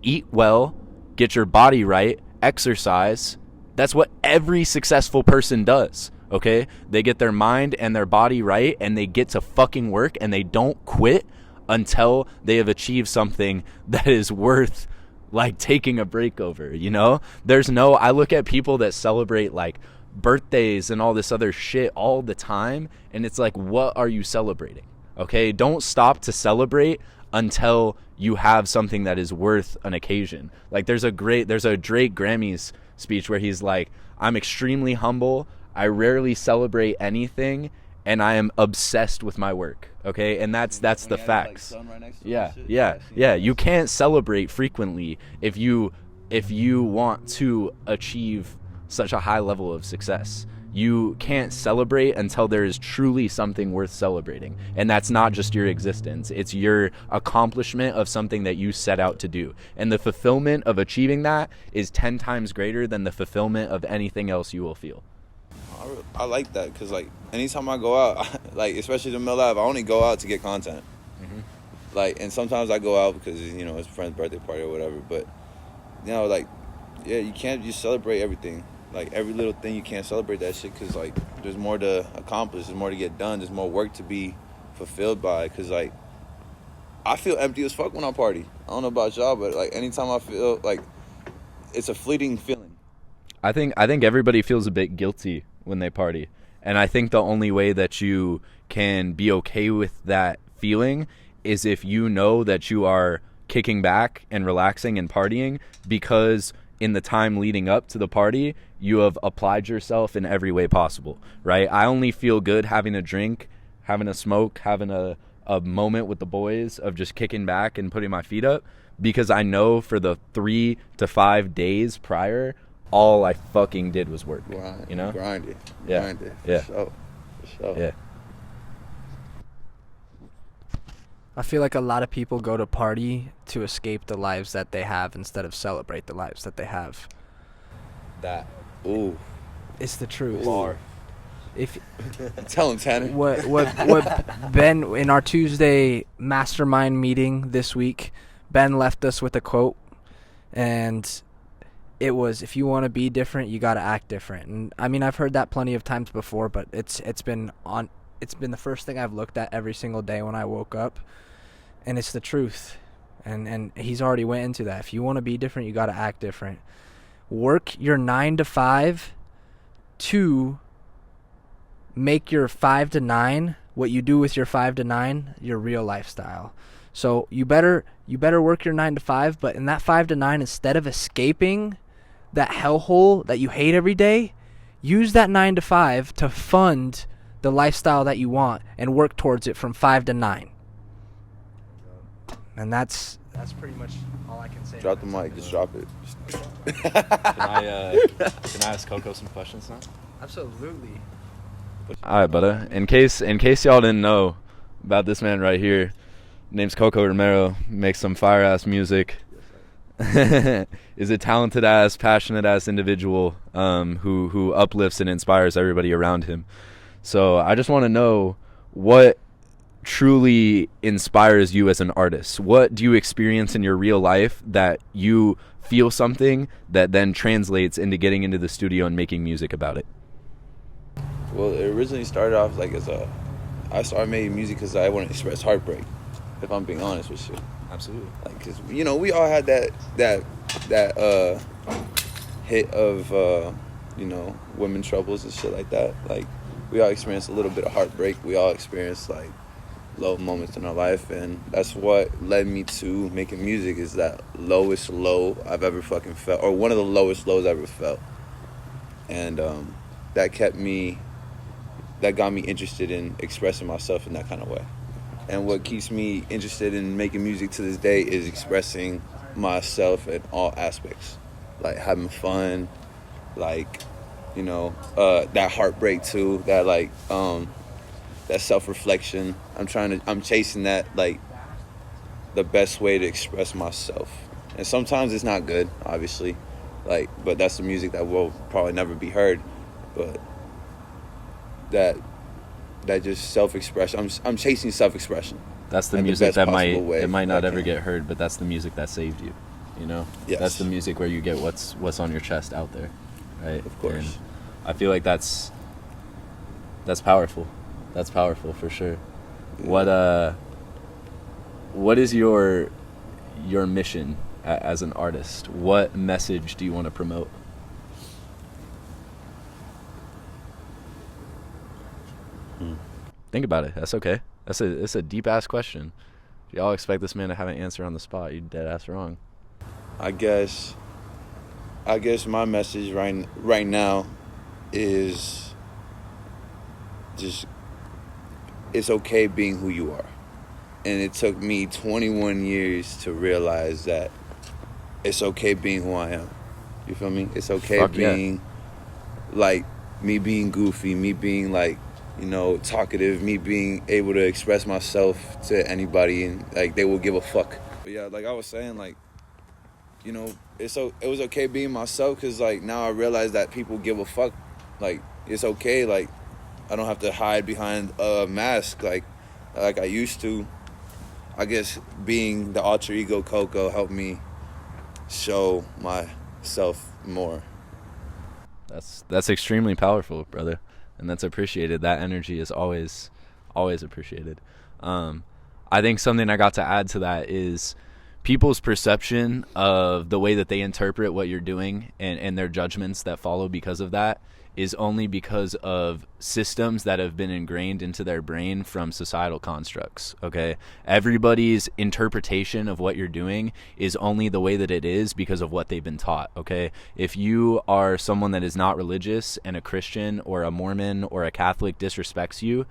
eat well, get your body right, exercise. That's what every successful person does, okay? They get their mind and their body right, and they get to fucking work, and they don't quit until they have achieved something that is worth, like, taking a break over, you know? I look at people that celebrate, like, birthdays and all this other shit all the time, and it's like, what are you celebrating? Okay, don't stop to celebrate until you have something that is worth an occasion. Like, there's a Drake Grammys speech where he's like, I'm extremely humble, I rarely celebrate anything, and I am obsessed with my work. Okay, and that's the facts. Yeah. You can't celebrate frequently if you want to achieve such a high level of success. You can't celebrate until there is truly something worth celebrating. And that's not just your existence. It's your accomplishment of something that you set out to do. And the fulfillment of achieving that is 10 times greater than the fulfillment of anything else you will feel. I like that because, like, anytime I go out, like, especially the Mill Live, I only go out to get content. Mm-hmm. Like, and sometimes I go out because, you know, it's a friend's birthday party or whatever. But, you know, like, yeah, you can't just celebrate everything. Like, every little thing, you can't celebrate that shit because, like, there's more to accomplish. There's more to get done. There's more work to be fulfilled by. Because, like, I feel empty as fuck when I party. I don't know about y'all, but, like, anytime I feel, like, it's a fleeting feeling. I think everybody feels a bit guilty when they party. And I think the only way that you can be okay with that feeling is if you know that you are kicking back and relaxing and partying because in the time leading up to the party, you have applied yourself in every way possible, right? I only feel good having a drink, having a smoke, having a moment with the boys of just kicking back and putting my feet up because I know for the 3 to 5 days prior, all I fucking did was work. You know? Grind it. Yeah. For sure. Yeah. I feel like a lot of people go to party to escape the lives that they have instead of celebrate the lives that they have. That. Ooh. It's the truth. Bar. If Tell him, Tanner. What Ben, in our Tuesday mastermind meeting this week, Ben left us with a quote, and it was, if you want to be different, you got to act different. And I mean, I've heard that plenty of times before, but it's been the first thing I've looked at every single day when I woke up, and it's the truth. And he's already went into that. If you want to be different, you got to act different. Work your 9 to 5 to make your 5 to 9, what you do with your 5 to 9, your real lifestyle. So you better work your 9 to 5, but in that 5 to 9, instead of escaping that hellhole that you hate every day, use that 9 to 5 to fund the lifestyle that you want and work towards it from 5 to 9. And that's pretty much all I can say. Drop the mic. Just drop it. Can I ask Coco some questions now? Absolutely. All right, brother. In case y'all didn't know about this man right here, name's Coco Romero. Makes some fire ass music. Is a talented ass, passionate ass individual who uplifts and inspires everybody around him. So I just want to know what truly inspires you as an artist. What do you experience in your real life that you feel something that then translates into getting into the studio and making music about it? Well, it originally started off like I started making music because I want to express heartbreak. If I'm being honest with you. Absolutely. Like, cause you know we all had that hit of you know, women troubles and shit like that. Like, we all experienced a little bit of heartbreak. We all experienced like low moments in our life, and that's what led me to making music. Is that lowest low I've ever fucking felt, or one of the lowest lows I ever felt, and that got me interested in expressing myself in that kind of way. And what keeps me interested in making music to this day is expressing myself in all aspects, like having fun, like, you know, that heartbreak too, that like that self-reflection. I'm chasing that, like, the best way to express myself. And sometimes it's not good, obviously, like, but that's the music that will probably never be heard. But that just self-expression. I'm chasing self-expression. That's the music that might not ever get heard, but that's the music that saved you. You know, yes. That's the music where you get what's on your chest out there, right? Of course. And I feel like that's powerful. That's powerful for sure. Yeah. What is your mission as an artist? What message do you want to promote? Think about it. That's okay. It's a deep ass question. If y'all expect this man to have an answer on the spot, you dead ass wrong. I guess my message right now is just it's okay being who you are. And it took me 21 years to realize that it's okay being who I am. You feel me? It's okay being like me being goofy, me being like, you know, talkative, me being able to express myself to anybody and like they will give a fuck. But yeah, like I was saying, like, you know, it was okay being myself because like now I realize that people give a fuck. Like it's okay. Like I don't have to hide behind a mask like I used to. I guess being the alter ego Coco helped me show myself more. That's extremely powerful, brother, and that's appreciated. That energy is always appreciated. I think something I got to add to that is people's perception of the way that they interpret what you're doing and their judgments that follow because of that is only because of systems that have been ingrained into their brain from societal constructs, okay? Everybody's interpretation of what you're doing is only the way that it is because of what they've been taught, okay? If you are someone that is not religious and a Christian or a Mormon or a Catholic disrespects you,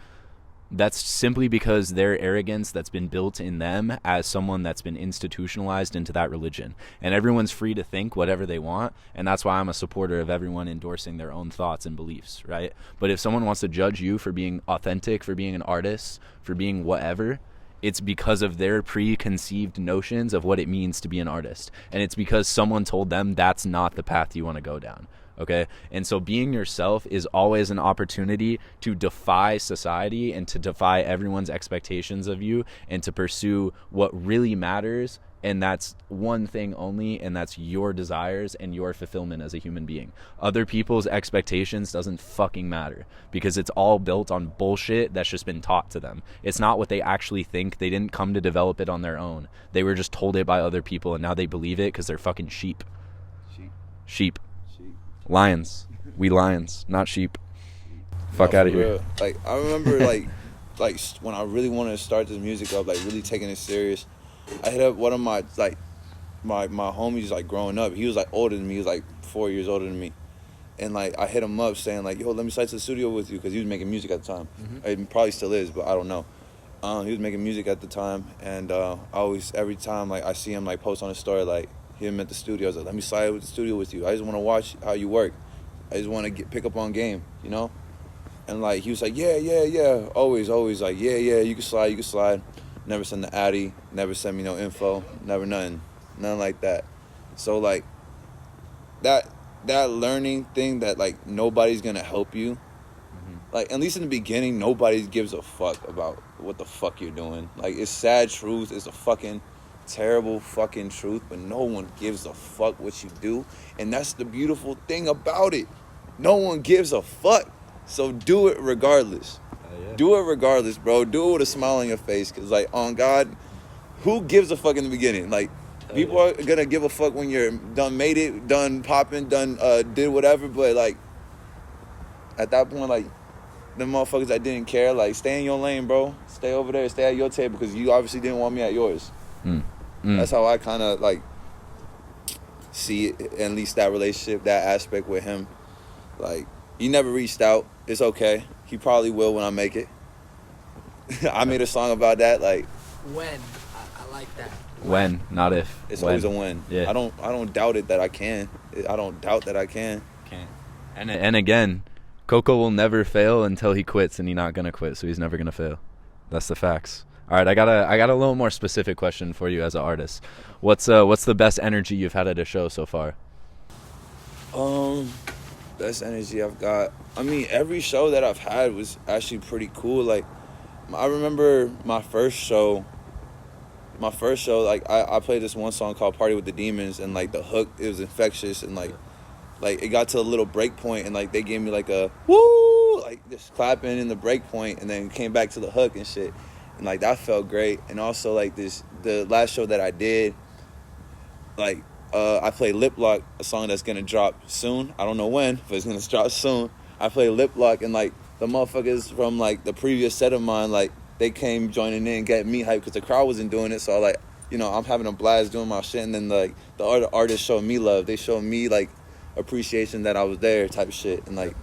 that's simply because their arrogance that's been built in them as someone that's been institutionalized into that religion. And everyone's free to think whatever they want, and that's why I'm a supporter of everyone endorsing their own thoughts and beliefs, right? But if someone wants to judge you for being authentic, for being an artist, for being whatever, it's because of their preconceived notions of what it means to be an artist. And it's because someone told them that's not the path you want to go down. Okay, and so being yourself is always an opportunity to defy society and to defy everyone's expectations of you and to pursue what really matters, and that's one thing only, and that's your desires and your fulfillment as a human being. Other people's expectations doesn't fucking matter because it's all built on bullshit that's just been taught to them. It's not what they actually think. They didn't come to develop it on their own. They were just told it by other people, and now they believe it because they're fucking sheep. Sheep. Lions. We lions, not sheep. Fuck out of here. Real. Like I remember like when I really wanted to start this music up, like really taking it serious, I hit up one of my like my homies like growing up. He was like older than me. He was like 4 years older than me. And like I hit him up saying like, yo, let me slide to the studio with you, because he was making music at the time. It probably still is, but I don't know. He was making music at the time, and I always, every time like I see him like post on his story like him at the studio, I was like, let me slide with the studio with you. I just want to watch how you work. I just want to pick up on game, you know? And like he was like, yeah. Always like, yeah, you can slide. Never send the Addy, never send me no info, never nothing like that. So like that learning thing that like nobody's gonna help you. Like at least in the beginning, nobody gives a fuck about what the fuck you're doing. Like it's sad truth, it's a fucking terrible fucking truth, but no one gives a fuck what you do, and that's the beautiful thing about it. No one gives a fuck, so do it regardless. Do it regardless, bro. Do it with a smile on your face, because like on God, who gives a fuck in the beginning? Like people are gonna give a fuck when you're done made it, done popping, done did whatever, but like at that point, like the motherfuckers that didn't care, like stay in your lane, bro. Stay over there, stay at your table, because you obviously didn't want me at yours. That's how I kind of like see it, at least that relationship, that aspect with him. Like he never reached out. It's okay. He probably will when I make it. I made a song about that. Like when. I like that. When, not if. It's when. Always a when. Yeah. I don't doubt it that I can. I don't doubt that I can. And again, Coco will never fail until he quits, and he's not gonna quit, so he's never gonna fail. That's the facts. All right, I got a little more specific question for you as an artist. What's the best energy you've had at a show so far? Best energy I've got. I mean, every show that I've had was actually pretty cool. Like, I remember my first show. Like, I played this one song called "Party with the Demons," and like the hook, it was infectious, and like it got to a little break point, and like they gave me like a woo, like just clapping in the break point, and then came back to the hook and shit. And like that felt great. And also like the last show that I did, like I played Lip Lock, a song that's gonna drop soon. I don't know when, but it's gonna drop soon. I played Lip Lock, and like the motherfuckers from like the previous set of mine, like they came joining in, getting me hyped because the crowd wasn't doing it. So like, you know, I'm having a blast doing my shit, and then like the other artists showed me love. They showed me like appreciation that I was there, type of shit. And like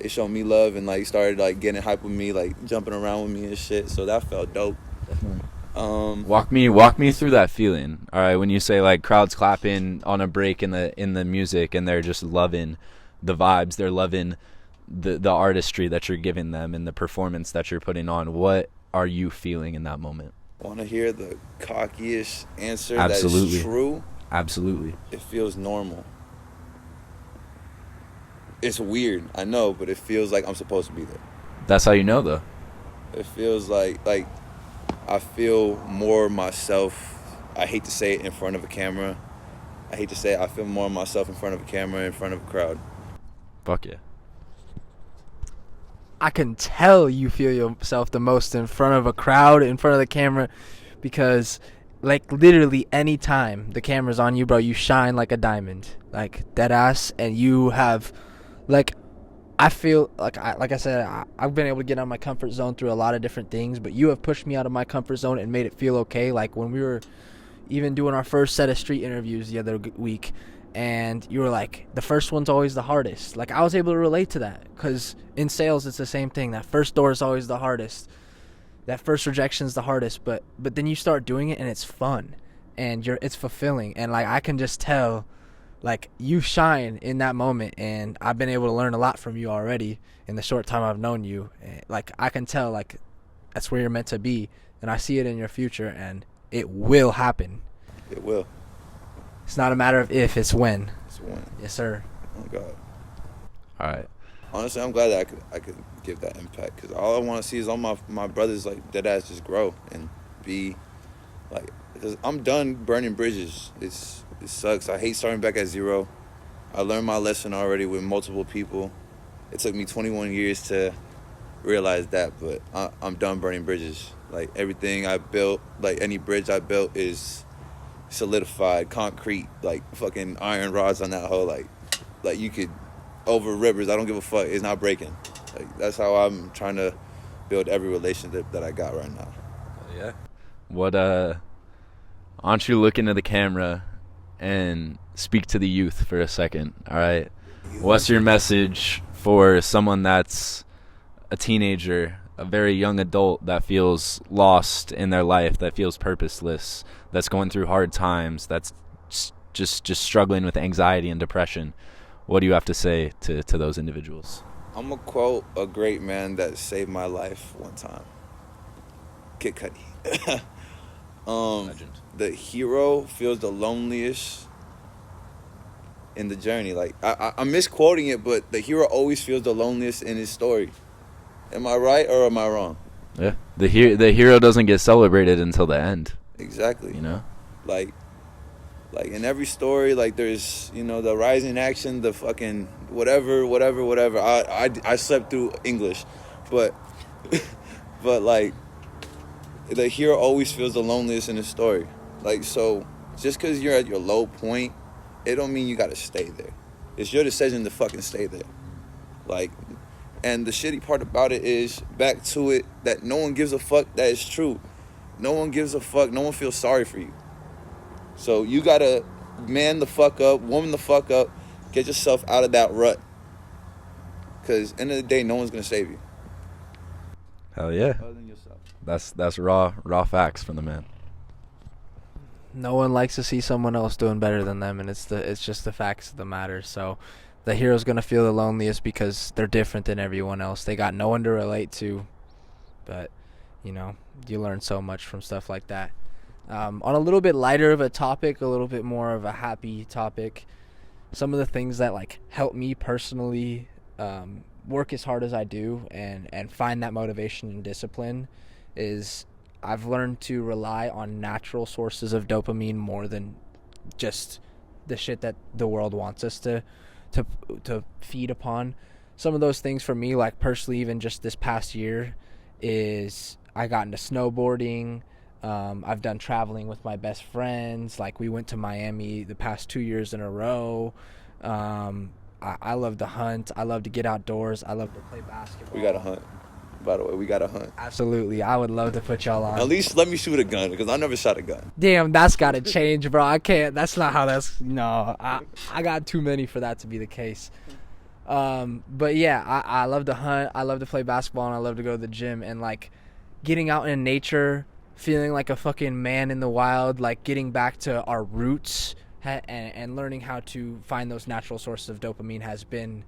they showed me love and like started like getting hype with me, like jumping around with me and shit. So that felt dope. Definitely. Walk me through that feeling. All right, when you say like crowds clapping on a break in the music and they're just loving the vibes, they're loving the artistry that you're giving them and the performance that you're putting on. What are you feeling in that moment? Want to hear the cockiest answer? Absolutely. That is true? Absolutely. It feels normal. It's weird, I know, but it feels like I'm supposed to be there. That's how you know, though. It feels like I feel more myself. I hate to say it in front of a camera. I hate to say it. I feel more myself in front of a camera, in front of a crowd. Fuck yeah. I can tell you feel yourself the most in front of a crowd, in front of the camera, because like literally any time the camera's on you, bro, you shine like a diamond, like dead ass, and you have like, I feel like I said, I've been able to get out of my comfort zone through a lot of different things, but you have pushed me out of my comfort zone and made it feel okay. Like when we were even doing our first set of street interviews the other week, and you were like, the first one's always the hardest. Like I was able to relate to that, because in sales it's the same thing. That first door is always the hardest. That first rejection is the hardest. But then you start doing it and it's fun, and it's fulfilling. And like I can just tell, like you shine in that moment, and I've been able to learn a lot from you already in the short time I've known you. And like I can tell, like that's where you're meant to be, and I see it in your future, and it will happen. It will. It's not a matter of if, it's when. It's when. Yes, sir. Oh God. All right. Honestly, I'm glad that I could give that impact, because all I want to see is all my brothers like dead ass just grow and be like, because I'm done burning bridges. It sucks. I hate starting back at zero. I learned my lesson already with multiple people. It took me 21 years to realize that, but I'm done burning bridges. Like everything I built, like any bridge I built is solidified concrete, like fucking iron rods on that hole, like you could over rivers. I don't give a fuck. It's not breaking. Like that's how I'm trying to build every relationship that I got right now. Yeah. What why don't you look into the camera and speak to the youth for a second? All right. What's your message for someone that's a teenager, a very young adult that feels lost in their life, that feels purposeless, that's going through hard times, that's just struggling with anxiety and depression? What do you have to say to those individuals? I'm going to quote a great man that saved my life one time. Kid Cudi. Legend. The hero feels the loneliest in the journey. Like, I'm misquoting it, but the hero always feels the loneliest in his story. Am I right or am I wrong? Yeah. The hero doesn't get celebrated until the end. Exactly. You know? Like in every story, like there's, the rising action, the fucking whatever. I slept through English, but like the hero always feels the loneliest in the story. Like, so just because you're at your low point, it don't mean you gotta stay there. It's your decision to fucking stay there. Like, and the shitty part about it is, back to it, that no one gives a fuck. That is true. No one gives a fuck. No one feels sorry for you. So you gotta man the fuck up, woman the fuck up, get yourself out of that rut. Because end of the day, no one's gonna save you. Hell yeah. Other than yourself. That's raw facts from the man. No one likes to see someone else doing better than them, and it's just the facts of the matter. So the hero's gonna feel the loneliest because they're different than everyone else. They got no one to relate to, but you learn so much from stuff like that. On a little bit lighter of a topic, a little bit more of a happy topic, some of the things that like help me personally work as hard as I do and find that motivation and discipline is I've learned to rely on natural sources of dopamine more than just the shit that the world wants us to feed upon. Some of those things for me, like personally, even just this past year, is I got into snowboarding. I've done traveling with my best friends. Like we went to Miami the past 2 years in a row. I love to hunt. I love to get outdoors. I love to play basketball. We got to hunt. By the way, we got to hunt. Absolutely. I would love to put y'all on. At least let me shoot a gun, because I never shot a gun. Damn, that's got to change, bro. I can't. That's not how that's... No, I got too many for that to be the case. But yeah, I love to hunt. I love to play basketball, and I love to go to the gym. And like getting out in nature, feeling like a fucking man in the wild, like getting back to our roots and learning how to find those natural sources of dopamine has been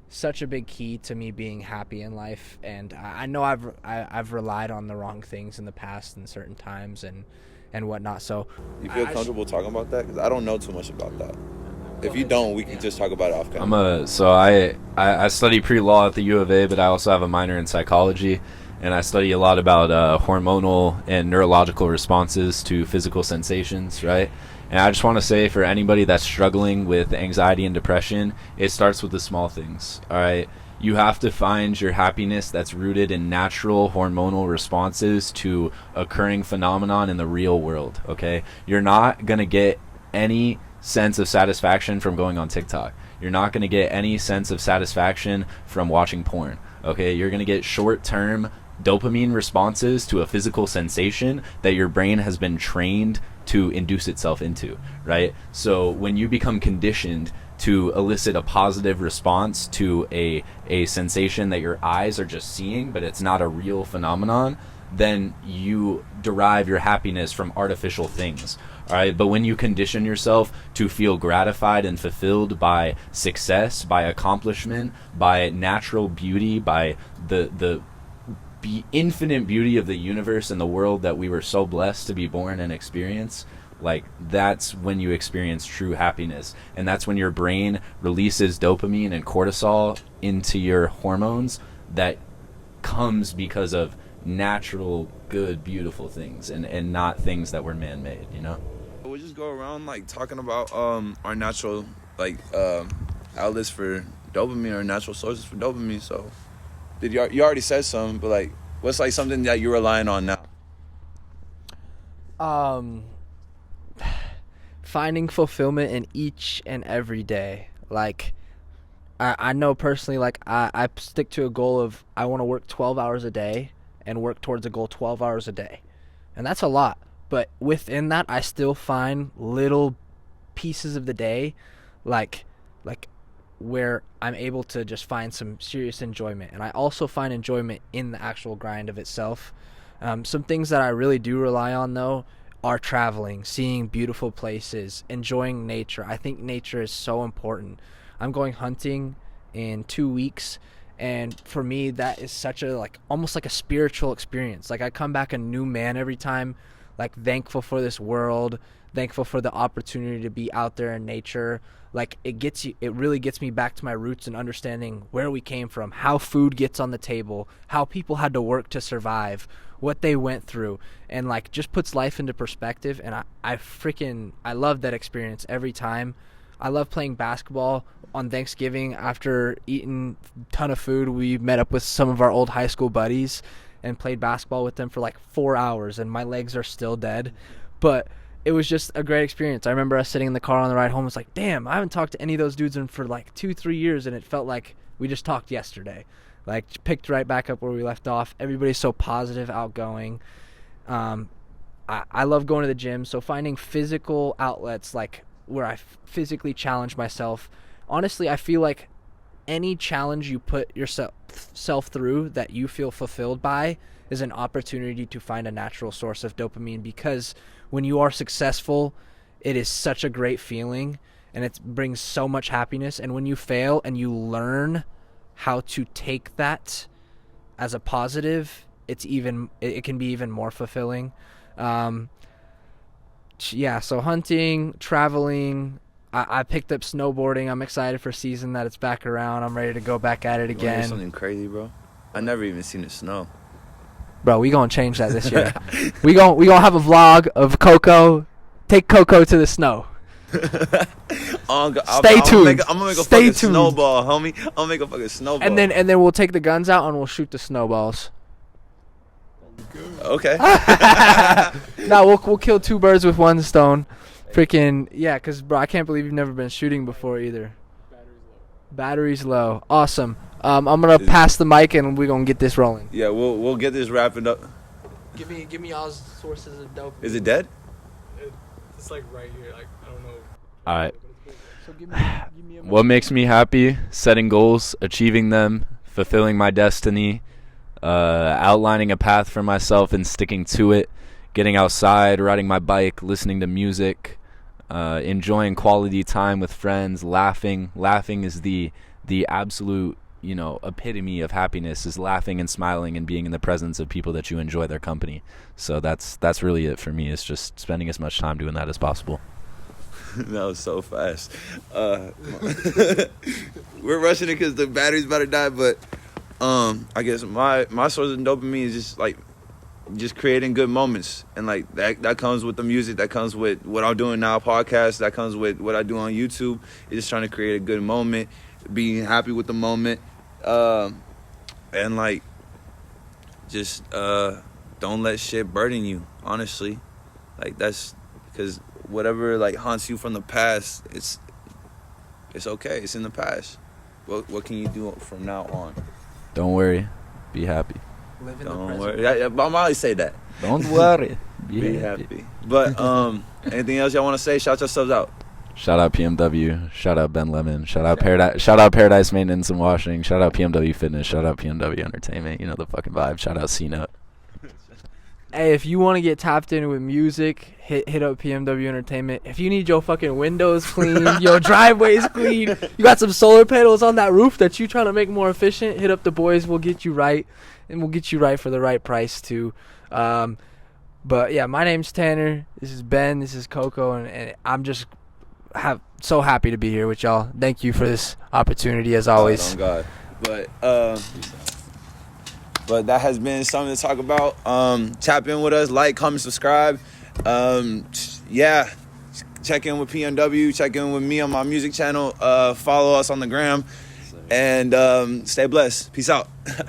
such a big key to me being happy in life. And I know I've relied on the wrong things in the past in certain times and whatnot. So you feel comfortable talking about that? Because I don't know too much about that. If you don't, we can just talk about it off camera. I study pre-law at the U of A, but I also have a minor in psychology, and I study a lot about hormonal and neurological responses to physical sensations, right? And I just want to say, for anybody that's struggling with anxiety and depression, it starts with the small things, all right? You have to find your happiness that's rooted in natural hormonal responses to occurring phenomenon in the real world, okay? You're not going to get any sense of satisfaction from going on TikTok. You're not going to get any sense of satisfaction from watching porn, okay? You're going to get short-term dopamine responses to a physical sensation that your brain has been trained to induce itself into, right? So when you become conditioned to elicit a positive response to a sensation that your eyes are just seeing, but it's not a real phenomenon, then you derive your happiness from artificial things, all right? But when you condition yourself to feel gratified and fulfilled by success, by accomplishment, by natural beauty, by the infinite beauty of the universe and the world that we were so blessed to be born and experience, like that's when you experience true happiness. And that's when your brain releases dopamine and cortisol into your hormones that comes because of natural, good, beautiful things and not things that were man-made, you know? We'll just go around like talking about our natural like outlets for dopamine or natural sources for dopamine. So you already said some, but like what's like something that you're relying on now? Finding fulfillment in each and every day. Like I know personally, like I stick to a goal of I want to work 12 hours a day and work towards a goal 12 hours a day. And that's a lot. But within that, I still find little pieces of the day, like where I'm able to just find some serious enjoyment. And I also find enjoyment in the actual grind of itself. Some things that I really do rely on, though, are traveling, seeing beautiful places, enjoying nature. I think nature is so important. I'm going hunting in 2 weeks, and for me, that is such a, like, almost like a spiritual experience. Like, I come back a new man every time, like, thankful for this world, thankful for the opportunity to be out there in nature. Like, it really gets me back to my roots and understanding where we came from, how food gets on the table, how people had to work to survive, what they went through, and like just puts life into perspective. And I love that experience every time. I love playing basketball on Thanksgiving. After eating a ton of food, we met up with some of our old high school buddies and played basketball with them for like 4 hours, and my legs are still dead, but it was just a great experience. I remember us sitting in the car on the ride home. It was like, damn, I haven't talked to any of those dudes in for like 2-3 years, and it felt like we just talked yesterday. Like, picked right back up where we left off. Everybody's so positive, outgoing. I love going to the gym, so finding physical outlets like where I physically challenge myself. Honestly, I feel like any challenge you put yourself through that you feel fulfilled by is an opportunity to find a natural source of dopamine, because when you are successful, it is such a great feeling and it brings so much happiness. And when you fail and you learn how to take that as a positive, it can be even more fulfilling. So hunting, traveling. I picked up snowboarding. I'm excited for season that it's back around. I'm ready to go back at it again. Hear something crazy, bro? I never even seen it snow. Bro, we gonna change that this year. we gonna have a vlog of Coco. Take Coco to the snow. Stay tuned. I'm gonna make a fucking snowball, homie. I'm gonna make a fucking snowball. And then we'll take the guns out and we'll shoot the snowballs. Okay. No, we'll kill 2 birds with 1 stone. Freaking yeah, cause bro, I can't believe you've never been shooting before either. Battery's low. Awesome. I'm gonna pass the mic and we're gonna get this rolling. Yeah, we'll get this wrapping up. Give me y'all's sources of dope. Is it dead? It's like right here. Like I don't know. All right. So give me a What makes me happy? Setting goals, achieving them, fulfilling my destiny, outlining a path for myself and sticking to it, getting outside, riding my bike, listening to music, enjoying quality time with friends, laughing. Laughing is the absolute, epitome of happiness, is laughing and smiling and being in the presence of people that you enjoy their company. So that's really it for me. It's just spending as much time doing that as possible. That was so fast. We're rushing it because the battery's about to die, but I guess my source of dopamine is just creating good moments, and like that comes with the music, that comes with what I'm doing now, podcast, that comes with what I do on YouTube. It's just trying to create a good moment, being happy with the moment, and like just don't let shit burden you, honestly. Like that's because whatever like haunts you from the past, it's okay, it's in the past. What can you do from now on? Don't worry, be happy. Live in Don't the worry. present. I'm always say that. Don't worry, Be happy. But anything else y'all want to say? Shout yourselves out. Shout out PMW, shout out Ben Lemon, shout out Paradise Maintenance and Washing, shout out PMW Fitness, shout out PMW Entertainment, you know the fucking vibe, shout out C-Nut. Hey, if you want to get tapped in with music, hit up PMW Entertainment. If you need your fucking windows cleaned, your driveways cleaned, you got some solar panels on that roof that you trying to make more efficient, hit up the boys. We'll get you right, and we'll get you right for the right price too. But yeah, my name's Tanner. This is Ben. This is Coco, and I'm just so happy to be here with y'all. Thank you for this opportunity as always. Oh God. But that has been something to talk about. Tap in with us, like, comment, subscribe. Yeah, check in with PNW, check in with me on my music channel. Follow us on the gram, and stay blessed. Peace out.